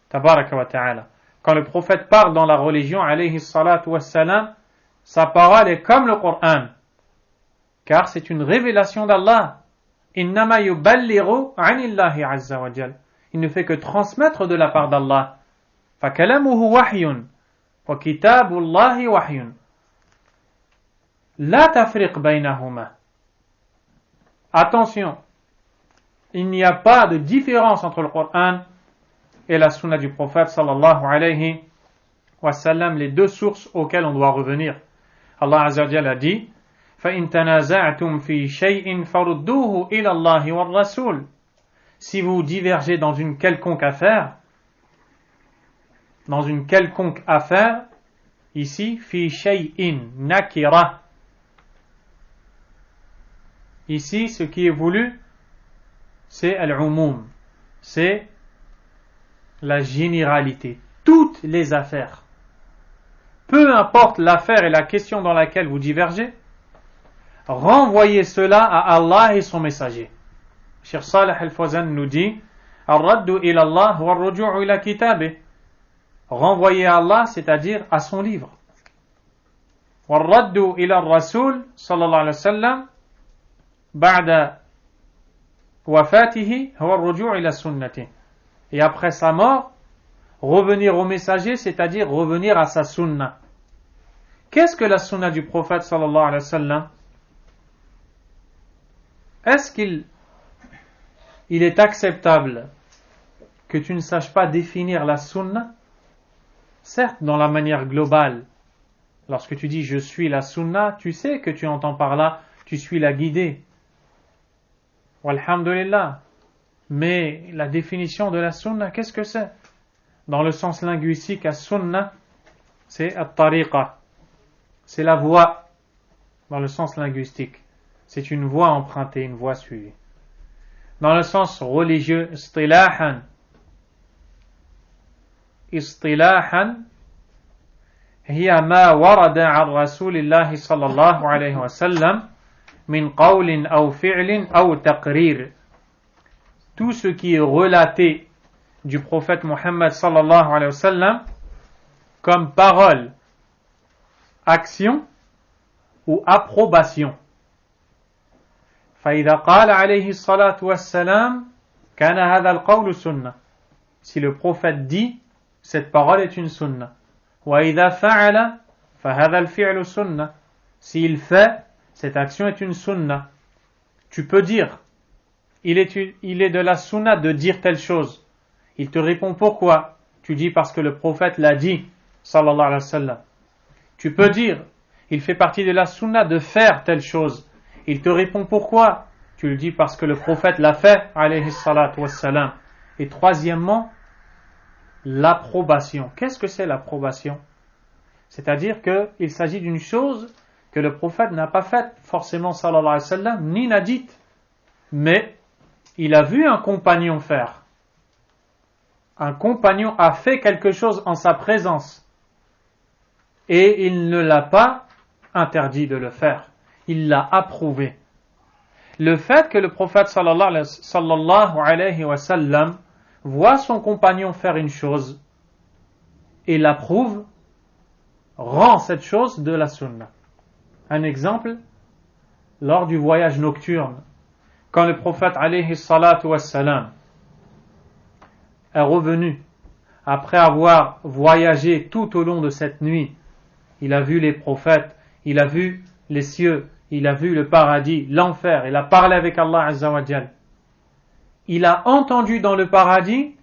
[SPEAKER 1] تبارك وتعالى. Quand le prophète parle dans la religion alayhi salatu wassalam, sa parole est comme le Coran, car c'est une révélation d'Allah. إِنَّمَا يُبَلِّغُ عَنِ اللَّهِ عَزَّ وَجَلَّ. Il ne fait que transmettre de la part d'Allah. فَكَلَامُهُ وَحْيٌ وَكِتَابُ اللَّهِ وَحْيٌ لَا تَفْرِقْ بَيْنَهُمَا. Attention, il n'y a pas de différence entre le Coran et la sunna du prophète sallallahu alayhi wa sallam, les deux sources auxquelles on doit revenir. Allah Azza wa Jalla a dit فَإِن تَنَازَعْتُمْ فِي شَيْءٍ فَرُدُّوهُ إِلَى اللَّهِ وَالرَّسُولِ. Si vous divergez dans une quelconque affaire, ici, fi shay'in nakira. Ici, ce qui est voulu, c'est al-umum, c'est la généralité. Toutes les affaires. Peu importe l'affaire et la question dans laquelle vous divergez, renvoyez cela à Allah et son messager. Cheikh Salih Al-Fawzan nous dit Ar-raddu ila Allah wa ar-ruju'u ila kitabih. Renvoyer à Allah, c'est-à-dire à son livre. Wa ar-raddu ila ar-rasul sallallahu alayhi wa sallam ba'da wafatihi huwa ar-ruju'u ila sunnati. Et après sa mort, revenir au messager, c'est-à-dire revenir à sa sunna. Qu'est-ce que la sunna du prophète sallallahu alayhi wa sallam? Est-ce qu'il est acceptable que tu ne saches pas définir la sunna? Certes, dans la manière globale, lorsque tu dis je suis la sunna, tu sais que tu entends par là, tu suis la guidée. Walhamdulillah. Mais la définition de la sunna, qu'est-ce que c'est? Dans le sens linguistique, la sunna, c'est at-tariqa. C'est la voie, dans le sens linguistique. C'est une voie empruntée, une voie suivie. Dans le sens religieux, istilahan, hiya ma warada an rasulillahi sallallahu alayhi wa sallam min qawlin aw fi'lin aw taqrir. Tout ce qui est relaté du prophète Mohammed sallallahu alayhi wa sallam comme parole, action ou approbation. فإذا قال عليه الصلاة والسلام كان هذا القول سنة. Si le prophète dit, cette parole est une sunna. وإذا فعل فهذا الفعل سنة. S'il fait, cette action est une sunna. Tu peux dire, il est de la sunna de dire telle chose. Il te répond pourquoi? Tu dis parce que le prophète l'a dit, sallallahu alayhi wa sallam. Tu peux dire, il fait partie de la sunna de faire telle chose. Il te répond pourquoi? Tu le dis parce que le prophète l'a fait, alayhi salatu wassalam. Et troisièmement, l'approbation. Qu'est-ce que c'est l'approbation? C'est-à-dire qu'il s'agit d'une chose que le prophète n'a pas faite forcément, sallallahu alayhi wa sallam, ni n'a dite. Mais il a vu un compagnon faire. Un compagnon a fait quelque chose en sa présence. Et il ne l'a pas interdit de le faire. Il l'a approuvé. Le fait que le prophète sallallahu alayhi wa sallam voit son compagnon faire une chose et l'approuve, rend cette chose de la sunna. Un exemple, lors du voyage nocturne, quand le prophète alayhi salatu wa sallam est revenu après avoir voyagé tout au long de cette nuit, il a vu les prophètes, il a vu les cieux, il a vu le paradis, l'enfer, il a parlé avec Allah Azza wa Jal. Il a entendu dans le paradis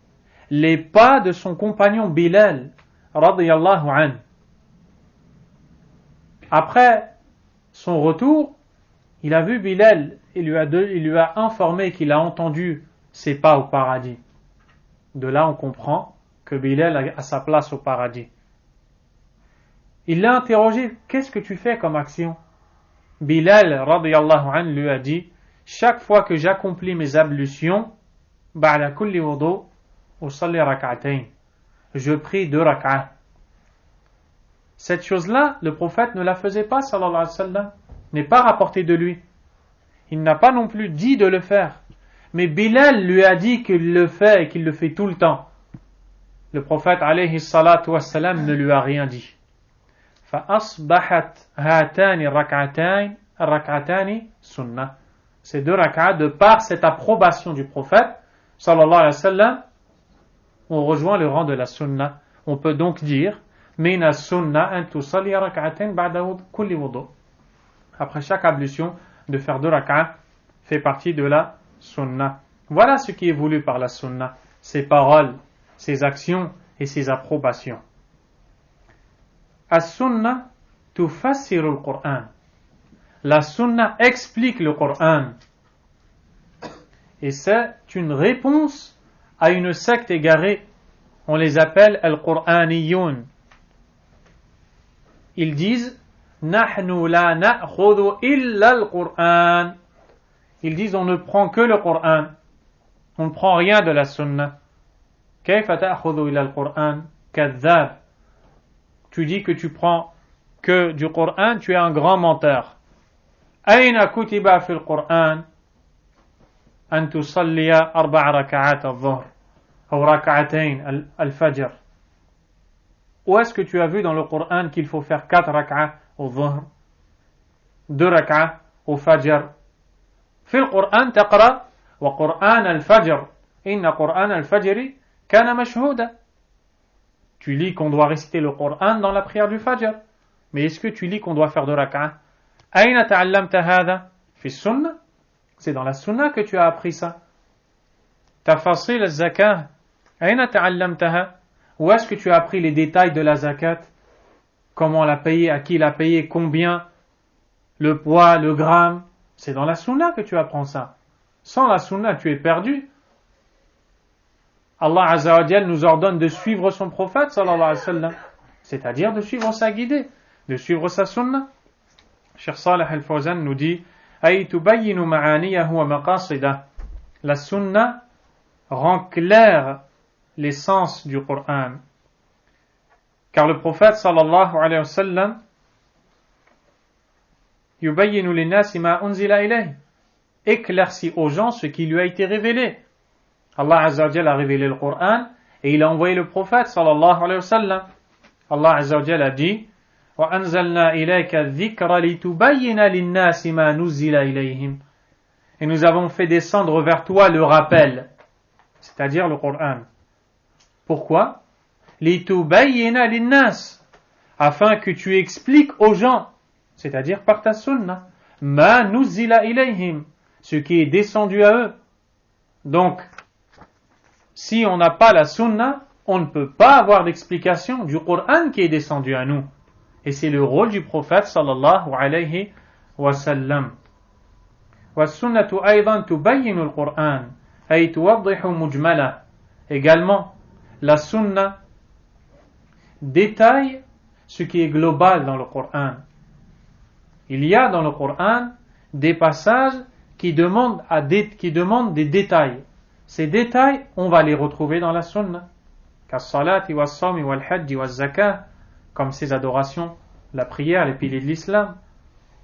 [SPEAKER 1] les pas de son compagnon Bilal, radiyallahu anhu. Après son retour, il a vu Bilal, il lui a informé qu'il a entendu ses pas au paradis. De là, on comprend que Bilal a sa place au paradis. Il l'a interrogé, qu'est-ce que tu fais comme action? Bilal, radiyallahu anhu, lui a dit, chaque fois que j'accomplis mes ablutions, ba'da kulli wudu, usalli rak'atayn, je prie 2 rak'ah. Cette chose-là, le prophète ne la faisait pas, sallallahu alayhi wa sallam, n'est pas rapporté de lui. Il n'a pas non plus dit de le faire. Mais Bilal lui a dit qu'il le fait et qu'il le fait tout le temps. Le prophète, alayhi salatu wa salam, ne lui a rien dit. فأصبحت هاتان الركعتان سنة. Ces 2 rak'ahs, de par cette approbation du prophète, sallallahu alayhi wa sallam, on rejoint le rang de la sunna. On peut donc dire, min as-sunna an tusalli rak'atayn ba'da kulli wudu. Après chaque ablution, de faire 2 rak'ahs fait partie de la sunna. Voilà ce qui est voulu par la sunna, ses paroles, ses actions et ses approbations. As-sunna tufassiru al-Qur'an. La sunna explique le Coran. Et c'est une réponse à une secte égarée. On les appelle al-Qur'aniyoun. Ils disent Nahnu la na'khudhu illa al-Qur'an. Ils disent on ne prend que le Coran. On ne prend rien de la sunna. Kayfa ta'khudhu illa al-Qur'an? Kadhab. Tu dis que tu prends que du Coran, tu es un grand menteur. Aina kutiba fi al-Qur'an an tusalliya 4 rak'at al-dhuhr ou rak'atayn al-fajr. Où est-ce que tu as vu dans le Coran qu'il faut faire 4 rak'at au dhuhr, 2 rak'at au fajr? في القرآن تقرأ وقرآن الفجر إن قرآن الفجر كان مشهودا. Tu lis qu'on doit réciter le Coran dans la prière du Fajr. Mais est-ce que tu lis qu'on doit faire 2 rak'ah? أين تعلمت هذا؟ في السنة. C'est dans la sunna que tu as appris ça. تفاصيل الزكاة أين تعلمتها؟ Où est-ce que tu as appris les détails de la zakat? Comment la payer, à qui la payer, combien, le poids, le gramme? C'est dans la sunna que tu apprends ça. Sans la sunna, tu es perdu. Allah Azza wa Jal nous ordonne de suivre son prophète, sallallahu alayhi wa sallam, c'est-à-dire de suivre sa guidée, de suivre sa sunna. Cheikh Salih al-Fawzan nous dit ay tubayyinu ma'aniyahu wa maqasidah. La sunna rend clair l'essence du Coran. Car le prophète, sallallahu alayhi wa sallam, yubayyinu linnasi ma unzila ilayhi, éclaircit aux gens ce qui lui a été révélé. Allah Azza wa Jalla a révélé le Coran et il a envoyé le prophète sallallahu alayhi wa sallam. Allah Azza wa Jalla a dit wa anzalna ilayka dhikra litubayyina linnasi ma nuzila ilayhim. Et nous avons fait descendre vers toi le rappel, c'est-à-dire le Coran. Pourquoi? Litubayyina linnas, afin que tu expliques aux gens, c'est-à-dire par ta sunna, ma nuzila ilayhim, ce qui est descendu à eux. Donc, si on n'a pas la sunna, on ne peut pas avoir d'explication du Coran qui est descendu à nous. Et c'est le rôle du prophète sallallahu alayhi wa sallam. Wa sunnatu aydan tubayyinu al-Qur'an ay tuwaddihu mujmala. Également, la sunna détaille ce qui est global dans le Coran. Il y a dans le Coran des passages qui demandent des détails. Ces détails, on va les retrouver dans la sunna. Kas-salati was-sawmi wal-hajji waz-zakah, comme ces adorations, la prière, les piliers de l'islam.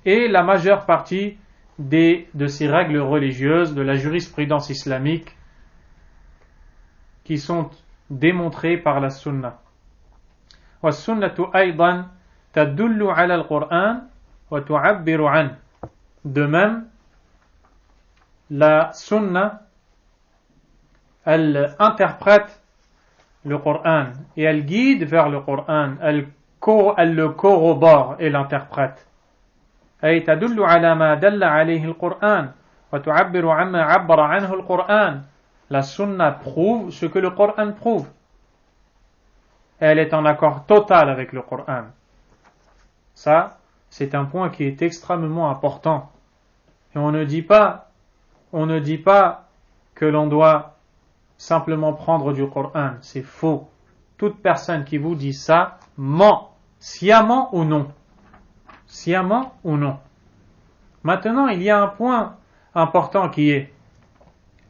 [SPEAKER 1] Et la majeure partie de ces règles religieuses, de la jurisprudence islamique, qui sont démontrées par la sunna. Was-sunnatu aydan tadullu ala al-Qur'an wa tu'abbiru an. De même, la sunna, elle interprète le Coran et elle guide vers le Coran, elle le corrobore et l'interprète. أي تدل على ما دل عليه القرآن وتعبر عما عبر عنه القرآن. La sunna prouve ce que le Coran prouve. Elle est en accord total avec le Coran. Ça, c'est un point qui est extrêmement important. Et on ne dit pas que l'on doit simplement prendre du Coran. C'est faux. Toute personne qui vous dit ça ment, sciemment ou non. Sciemment ou non. Maintenant, il y a un point important qui est: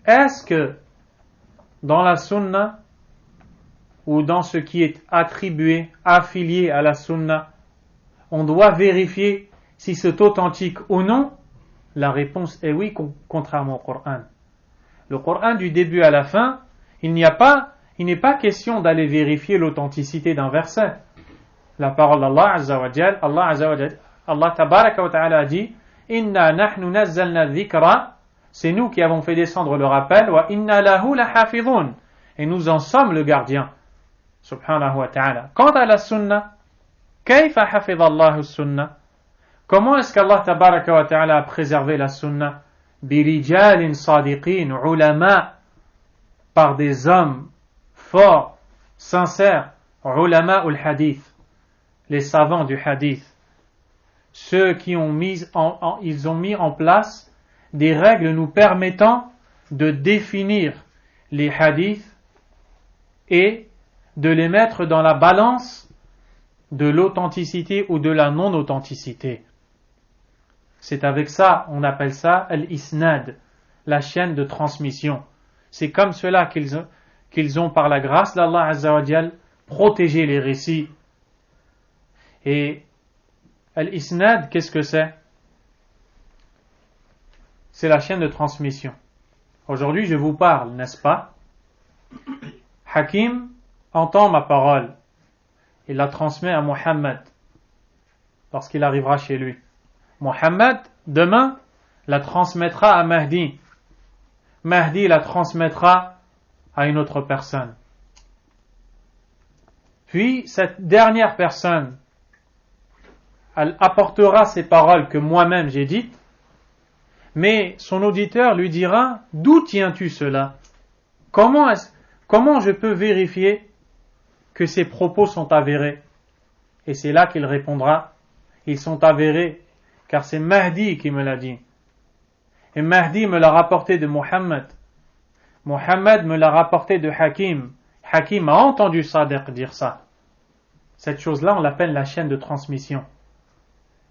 [SPEAKER 1] est-ce que dans la sunna ou dans ce qui est attribué, affilié à la sunna, on doit vérifier si c'est authentique ou non? La réponse est oui, contrairement au Coran. Le Coran, du début à la fin, il n'est pas question d'aller vérifier l'authenticité d'un verset. La parole d'Allah Azza wa Jal, Allah Tabaraka wa Ta'ala dit: Inna nahnu nazzalna dhikra, c'est nous qui avons fait descendre le rappel, wa inna lahu lahafidhun, et nous en sommes le gardien. Subhanahu wa ta'ala. Quant à la sunna, kayfa hafidha Allahu sunna? Comment est-ce qu'Allah Tabaraka wa Ta'ala a préservé la sunna? Birijalin sadiqin ulama, par des hommes forts, sincères, ulama ul hadith, les savants du hadith, ceux qui ont mis en place des règles nous permettant de définir les hadiths et de les mettre dans la balance de l'authenticité ou de la non-authenticité. C'est avec ça, on appelle ça al-isnad, la chaîne de transmission. C'est comme cela qu'ils ont par la grâce d'Allah Azza wa Jal protégé les récits. Et al-isnad, qu'est-ce que c'est? C'est la chaîne de transmission. Aujourd'hui, je vous parle, n'est-ce pas? Hakim entend ma parole. Il la transmet à Mohammed lorsqu'il arrivera chez lui. Mohammed, demain, la transmettra à Mahdi. Mahdi la transmettra à une autre personne. Puis, cette dernière personne, elle apportera ces paroles que moi-même j'ai dites, mais son auditeur lui dira: d'où tiens-tu cela? Comment je peux vérifier que ces propos sont avérés? Et c'est là qu'il répondra: ils sont avérés, car c'est Mahdi qui me l'a dit. Et Mahdi me l'a rapporté de Mohammed. Mohammed me l'a rapporté de Hakim. Hakim a entendu Sadiq dire ça. Cette chose-là, on l'appelle la chaîne de transmission.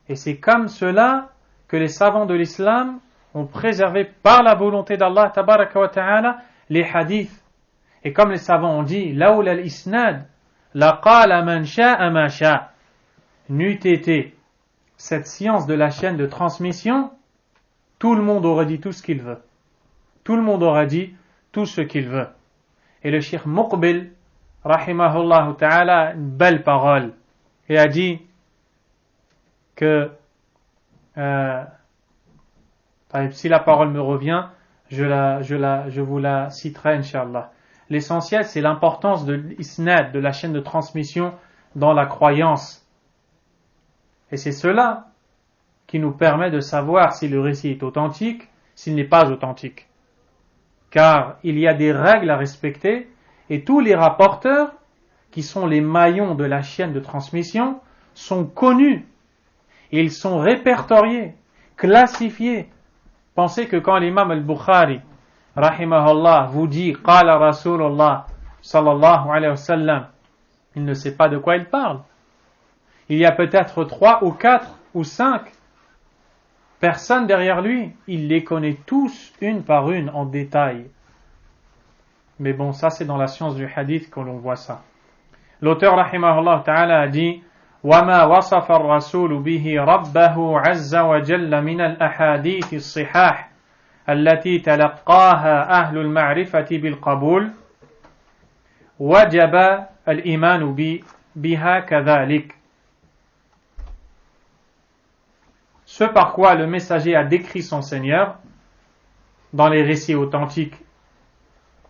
[SPEAKER 1] Et c'est comme cela que les savants de l'islam ont préservé par la volonté d'Allah Tabaraka wa Ta'ala les hadiths. Et comme les savants ont dit: Laoula al-isnad, la qala man sha'a ma sha'a. N'eût été cette science de la chaîne de transmission, tout le monde aurait dit tout ce qu'il veut. Tout le monde aurait dit tout ce qu'il veut. Et le Cheikh Muqbil, rahimahullah ta'ala, a une belle parole, et a dit que si la parole me revient, je vous la citerai, Inch'Allah. L'essentiel, c'est l'importance de l'isnad, de la chaîne de transmission dans la croyance. Et c'est cela qui nous permet de savoir si le récit est authentique, s'il n'est pas authentique. Car il y a des règles à respecter, et tous les rapporteurs, qui sont les maillons de la chaîne de transmission, sont connus. Ils sont répertoriés, classifiés. Pensez que quand l'imam al-Bukhari, rahimahullah, vous dit « Qala Rasulullah sallallahu alayhi wa sallam », il ne sait pas de quoi il parle. Il y a peut-être 3 ou 4 ou 5 personnes derrière lui. Il les connaît tous, une par une, en détail. Mais bon, ça c'est dans la science du hadith que l'on voit ça. L'auteur, rahimahullah ta'ala, a dit وَمَا وَصَفَ الرَّسُولُ بِهِ رَبَّهُ عَزَّ وَجَلَّ مِنَ الْأَحَادِيثِ الصِّحَاحِ التي تلقاها أهل المعرفة بالقبول وجب الإيمان بها كذلك. Ce par quoi le messager a décrit son Seigneur dans les récits authentiques,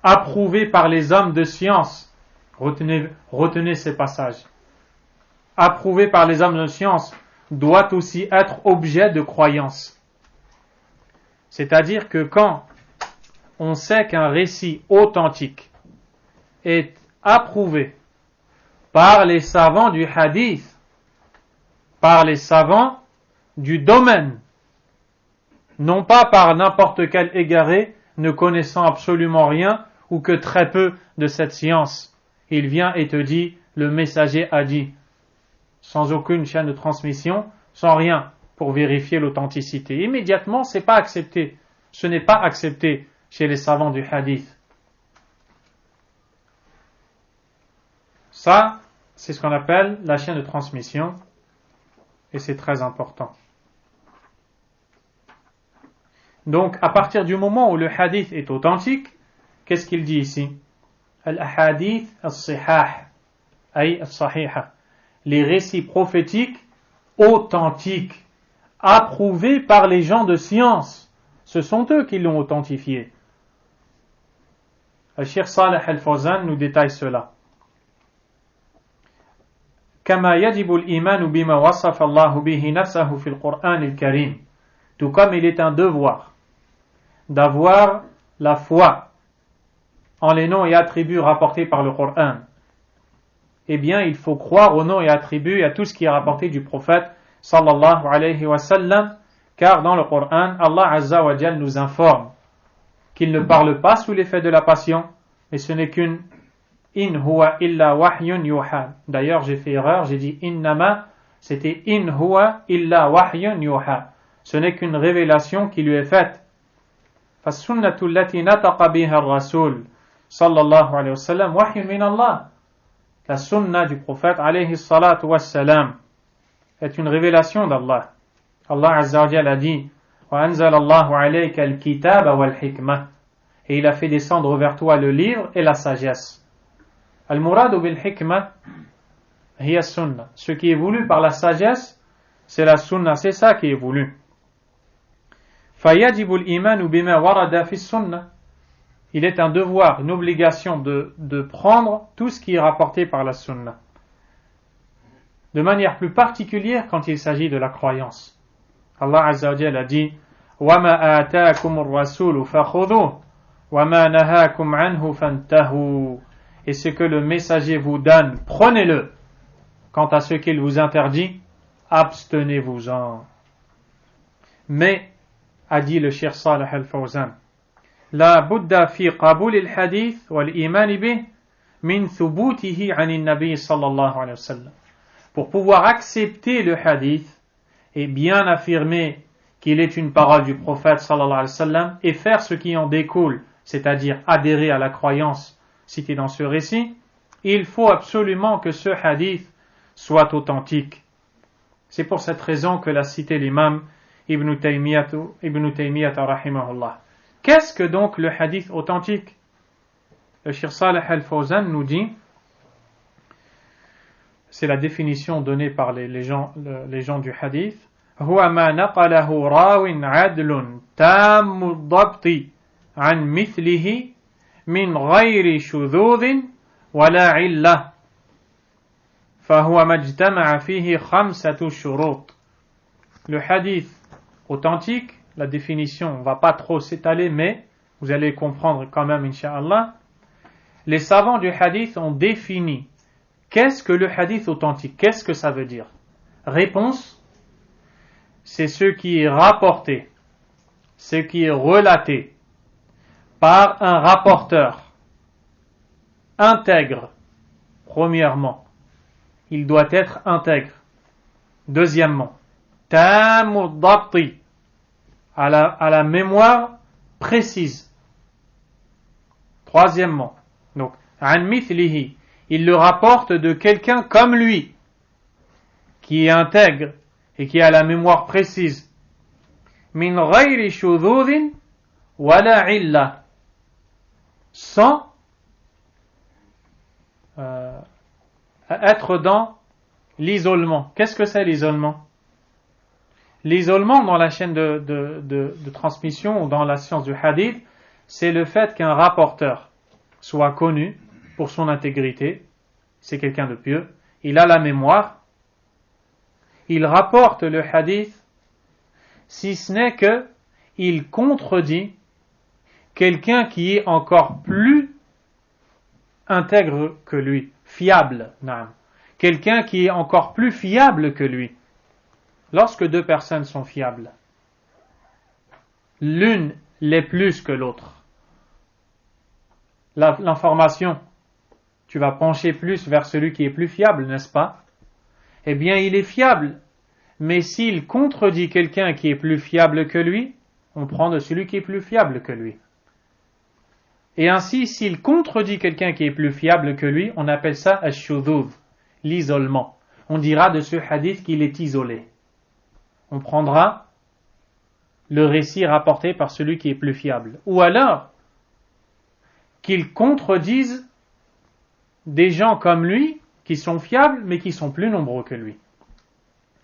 [SPEAKER 1] approuvés par les hommes de science. Retenez ces passages. Approuvés par les hommes de science, doit aussi être objet de croyance. C'est-à-dire que quand on sait qu'un récit authentique est approuvé par les savants du hadith, par les savants du domaine, non pas par n'importe quel égaré ne connaissant absolument rien ou que très peu de cette science. Il vient et te dit, le messager a dit, sans aucune chaîne de transmission, sans rien pour vérifier l'authenticité. Immédiatement, c'est pas accepté. Ce n'est pas accepté chez les savants du hadith. Ça, c'est ce qu'on appelle la chaîne de transmission et c'est très important. Donc, à partir du moment où le hadith est authentique, qu'est-ce qu'il dit ici? Al-ahadith as-sihah, ay as-sahiha. Les récits prophétiques authentiques, approuvés par les gens de science. Ce sont eux qui l'ont authentifié. Le Cheikh Saleh Al-Fawzan nous détaille cela. كما يجب الإيمان بما وصف الله به نفسه في القرآن الكريم. Tout comme il est un devoir d'avoir la foi en les noms et attributs rapportés par le Coran. Eh bien, il faut croire aux noms et attributs et à tout ce qui est rapporté du prophète sallallahu alayhi wa sallam, car dans le Coran, Allah Azza wa Jal nous informe qu'il ne parle pas sous l'effet de la passion, mais ce n'est qu'une in huwa illa wahyun yuha. D'ailleurs, j'ai fait erreur, j'ai dit innama, c'était in huwa illa wahyun yuha. Ce n'est qu'une révélation qui lui est faite. فالسنة التي نطق بها الرسول صلى الله عليه وسلم وحي من الله. La sunna du prophète alayhi salatu wassalam est une révélation d'Allah. Allah Azza wa Jalla a dit وَأَنزَلَ اللَّهُ عَلَيْكَ الْكِتَابَ وَالْحِكْمَةِ. Et il a fait descendre vers toi le livre et la sagesse. Al-muradu bil-hikmah hiya sunna. Ce qui est voulu par la sagesse, c'est la sunna, c'est ça qui est voulu. فَيَجِبُ الْإِيمَانُ بِمَا وَرَدَ فِي السُّنَّةِ. Il est un devoir, une obligation de prendre tout ce qui est rapporté par la sunna. De manière plus particulière quand il s'agit de la croyance. Allah Azza wa Jalla a dit وَمَا آتَاكُمُ الرَّسُولُ فَخُذُوهُ وَمَا نَهَاكُمْ عَنْهُ فَانْتَهُوا. Et ce que le messager vous donne, prenez-le. Quant à ce qu'il vous interdit, abstenez-vous-en. Mais, a dit le Cheikh Saleh Al-Fawzan, لا بد في قبول الحديث والإيمان به من ثبوته عن النبي صلى الله عليه وسلم. Pour pouvoir accepter le hadith et bien affirmer qu'il est une parole du prophète sallallahu alayhi wa sallam et faire ce qui en découle, c'est-à-dire adhérer à la croyance citée dans ce récit, il faut absolument que ce hadith soit authentique. C'est pour cette raison que l'a cité l'imam Ibn Taymiyyah rahimahullah. Qu'est-ce que donc le hadith authentique? Le Cheikh Saleh Al-Fawzan nous dit, c'est la définition donnée par les gens du hadith, هو ما نقله راو عدل تام الضبط عن مثله من غير شذوذ ولا علة فهو ما اجتمع فيه خمسة شروط. Le hadith authentique, la définition, on ne va pas trop s'étaler, mais vous allez comprendre quand même, incha'Allah. Les savants du hadith ont défini qu'est-ce que le hadith authentique, qu'est-ce que ça veut dire. Réponse, c'est ce qui est rapporté, ce qui est relaté par un rapporteur intègre. Premièrement, il doit être intègre. Deuxièmement, tamu dabti, à la mémoire précise. Troisièmement, donc, an mithlihi, il le rapporte de quelqu'un comme lui, qui est intègre et qui a la mémoire précise. Min ghayri shudhudhin wala illa, sans être dans l'isolement. Qu'est-ce que c'est l'isolement? L'isolement dans la chaîne de transmission ou dans la science du hadith, c'est le fait qu'un rapporteur soit connu pour son intégrité, c'est quelqu'un de pieux, il a la mémoire, il rapporte le hadith si ce n'est que il contredit quelqu'un qui est encore plus intègre que lui, fiable, quelqu'un qui est encore plus fiable que lui. Lorsque deux personnes sont fiables, l'une l'est plus que l'autre. L'information, tu vas pencher plus vers celui qui est plus fiable, n'est-ce pas? Eh bien, il est fiable, mais s'il contredit quelqu'un qui est plus fiable que lui, on prend de celui qui est plus fiable que lui. Et ainsi, s'il contredit quelqu'un qui est plus fiable que lui, on appelle ça ash-shudhudh, l'isolement. On dira de ce hadith qu'il est isolé. On prendra le récit rapporté par celui qui est plus fiable. Ou alors, qu'il contredise des gens comme lui, qui sont fiables, mais qui sont plus nombreux que lui.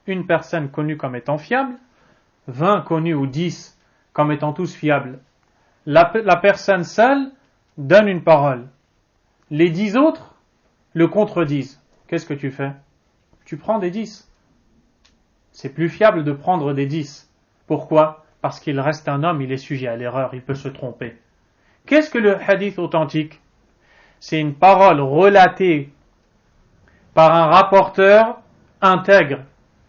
[SPEAKER 1] Une personne connue comme étant fiable, 20 connus ou 10 comme étant tous fiables. La personne seule donne une parole. Les 10 autres le contredisent. Qu'est-ce que tu fais? Tu prends des 10. C'est plus fiable de prendre des 10. Pourquoi? Parce qu'il reste un homme, il est sujet à l'erreur, il peut se tromper. Qu'est-ce que le hadith authentique? C'est une parole relatée par un rapporteur intègre,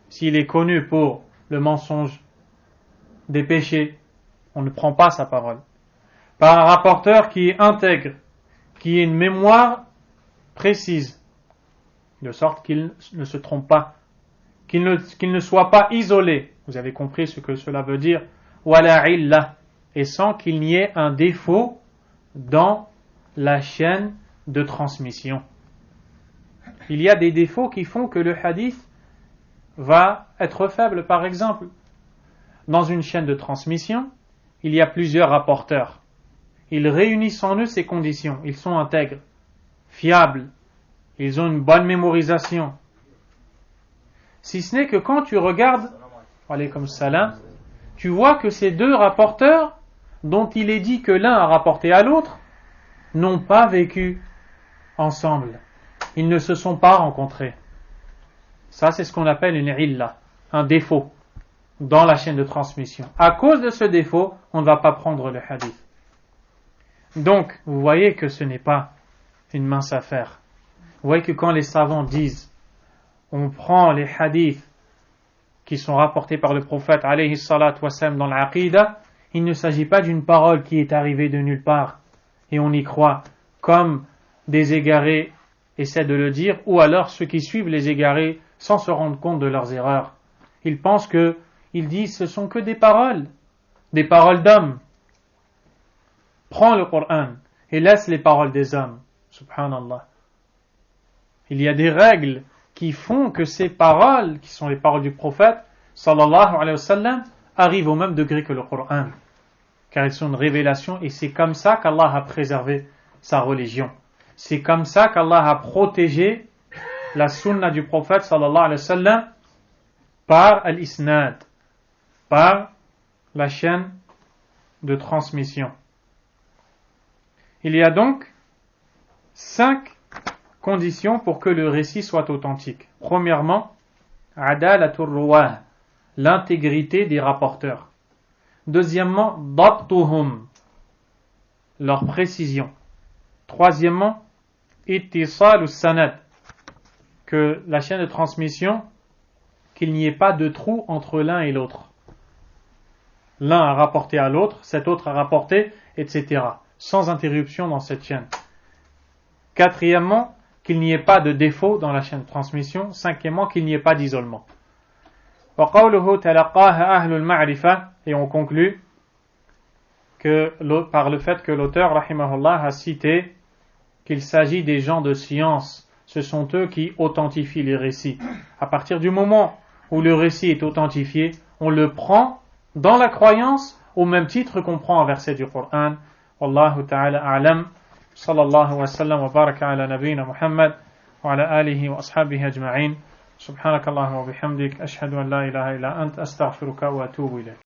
[SPEAKER 1] s'il est connu pour le mensonge, des péchés, on ne prend pas sa parole. Par un rapporteur qui est intègre, qui ait une mémoire précise, de sorte qu'il ne se trompe pas, qu'il ne soit pas isolé. Vous avez compris ce que cela veut dire. Wala illa, et sans qu'il n'y ait un défaut dans la chaîne de transmission. Il y a des défauts qui font que le hadith va être faible. Par exemple, dans une chaîne de transmission, il y a plusieurs rapporteurs. Ils réunissent en eux ces conditions. Ils sont intègres, fiables, ils ont une bonne mémorisation. Si ce n'est que quand tu regardes, alaykoum salam, tu vois que ces deux rapporteurs, dont il est dit que l'un a rapporté à l'autre, n'ont pas vécu ensemble. Ils ne se sont pas rencontrés. Ça, c'est ce qu'on appelle une illa, un défaut dans la chaîne de transmission. À cause de ce défaut, on ne va pas prendre le hadith. Donc, vous voyez que ce n'est pas une mince affaire. Vous voyez que quand les savants disent, on prend les hadiths qui sont rapportés par le prophète alayhi salatu wassalam dans l'aqida, il ne s'agit pas d'une parole qui est arrivée de nulle part et on y croit, comme des égarés essaient de le dire, ou alors ceux qui suivent les égarés sans se rendre compte de leurs erreurs. Ils pensent que, ils disent, ce sont que des paroles d'hommes. Prends le Coran et laisse les paroles des hommes. Subhanallah. Il y a des règles qui font que ces paroles, qui sont les paroles du prophète, sallallahu alayhi wa sallam, arrivent au même degré que le Coran. Car elles sont une révélation et c'est comme ça qu'Allah a préservé sa religion. C'est comme ça qu'Allah a protégé la sunna du prophète sallallahu alayhi wa sallam par al-isnad, par la chaîne de transmission. Il y a donc 5 conditions pour que le récit soit authentique. Premièrement, adalatur ruwah, l'intégrité des rapporteurs. Deuxièmement, dabtuhum, leur précision. Troisièmement, ittisal sanad, que la chaîne de transmission, qu'il n'y ait pas de trou entre l'un et l'autre. L'un a rapporté à l'autre, cet autre a rapporté, etc. Sans interruption dans cette chaîne. Quatrièmement, qu'il n'y ait pas de défaut dans la chaîne de transmission. Cinquièmement, qu'il n'y ait pas d'isolement. Et on conclut que par le fait que l'auteur rahimahullah a cité qu'il s'agit des gens de science. Ce sont eux qui authentifient les récits. À partir du moment où le récit est authentifié, on le prend dans la croyance au même titre qu'on prend un verset du Coran. Wallahu ta'ala a'lam. Sallallahu wa sallam wa baraka ala nabiyyina Muhammad wa ala alihi wa ashabihi ajma'in. Subhanakallahumma wa bihamdik ashhadu an la ilaha illa ant astaghfiruka wa atubu ilayk.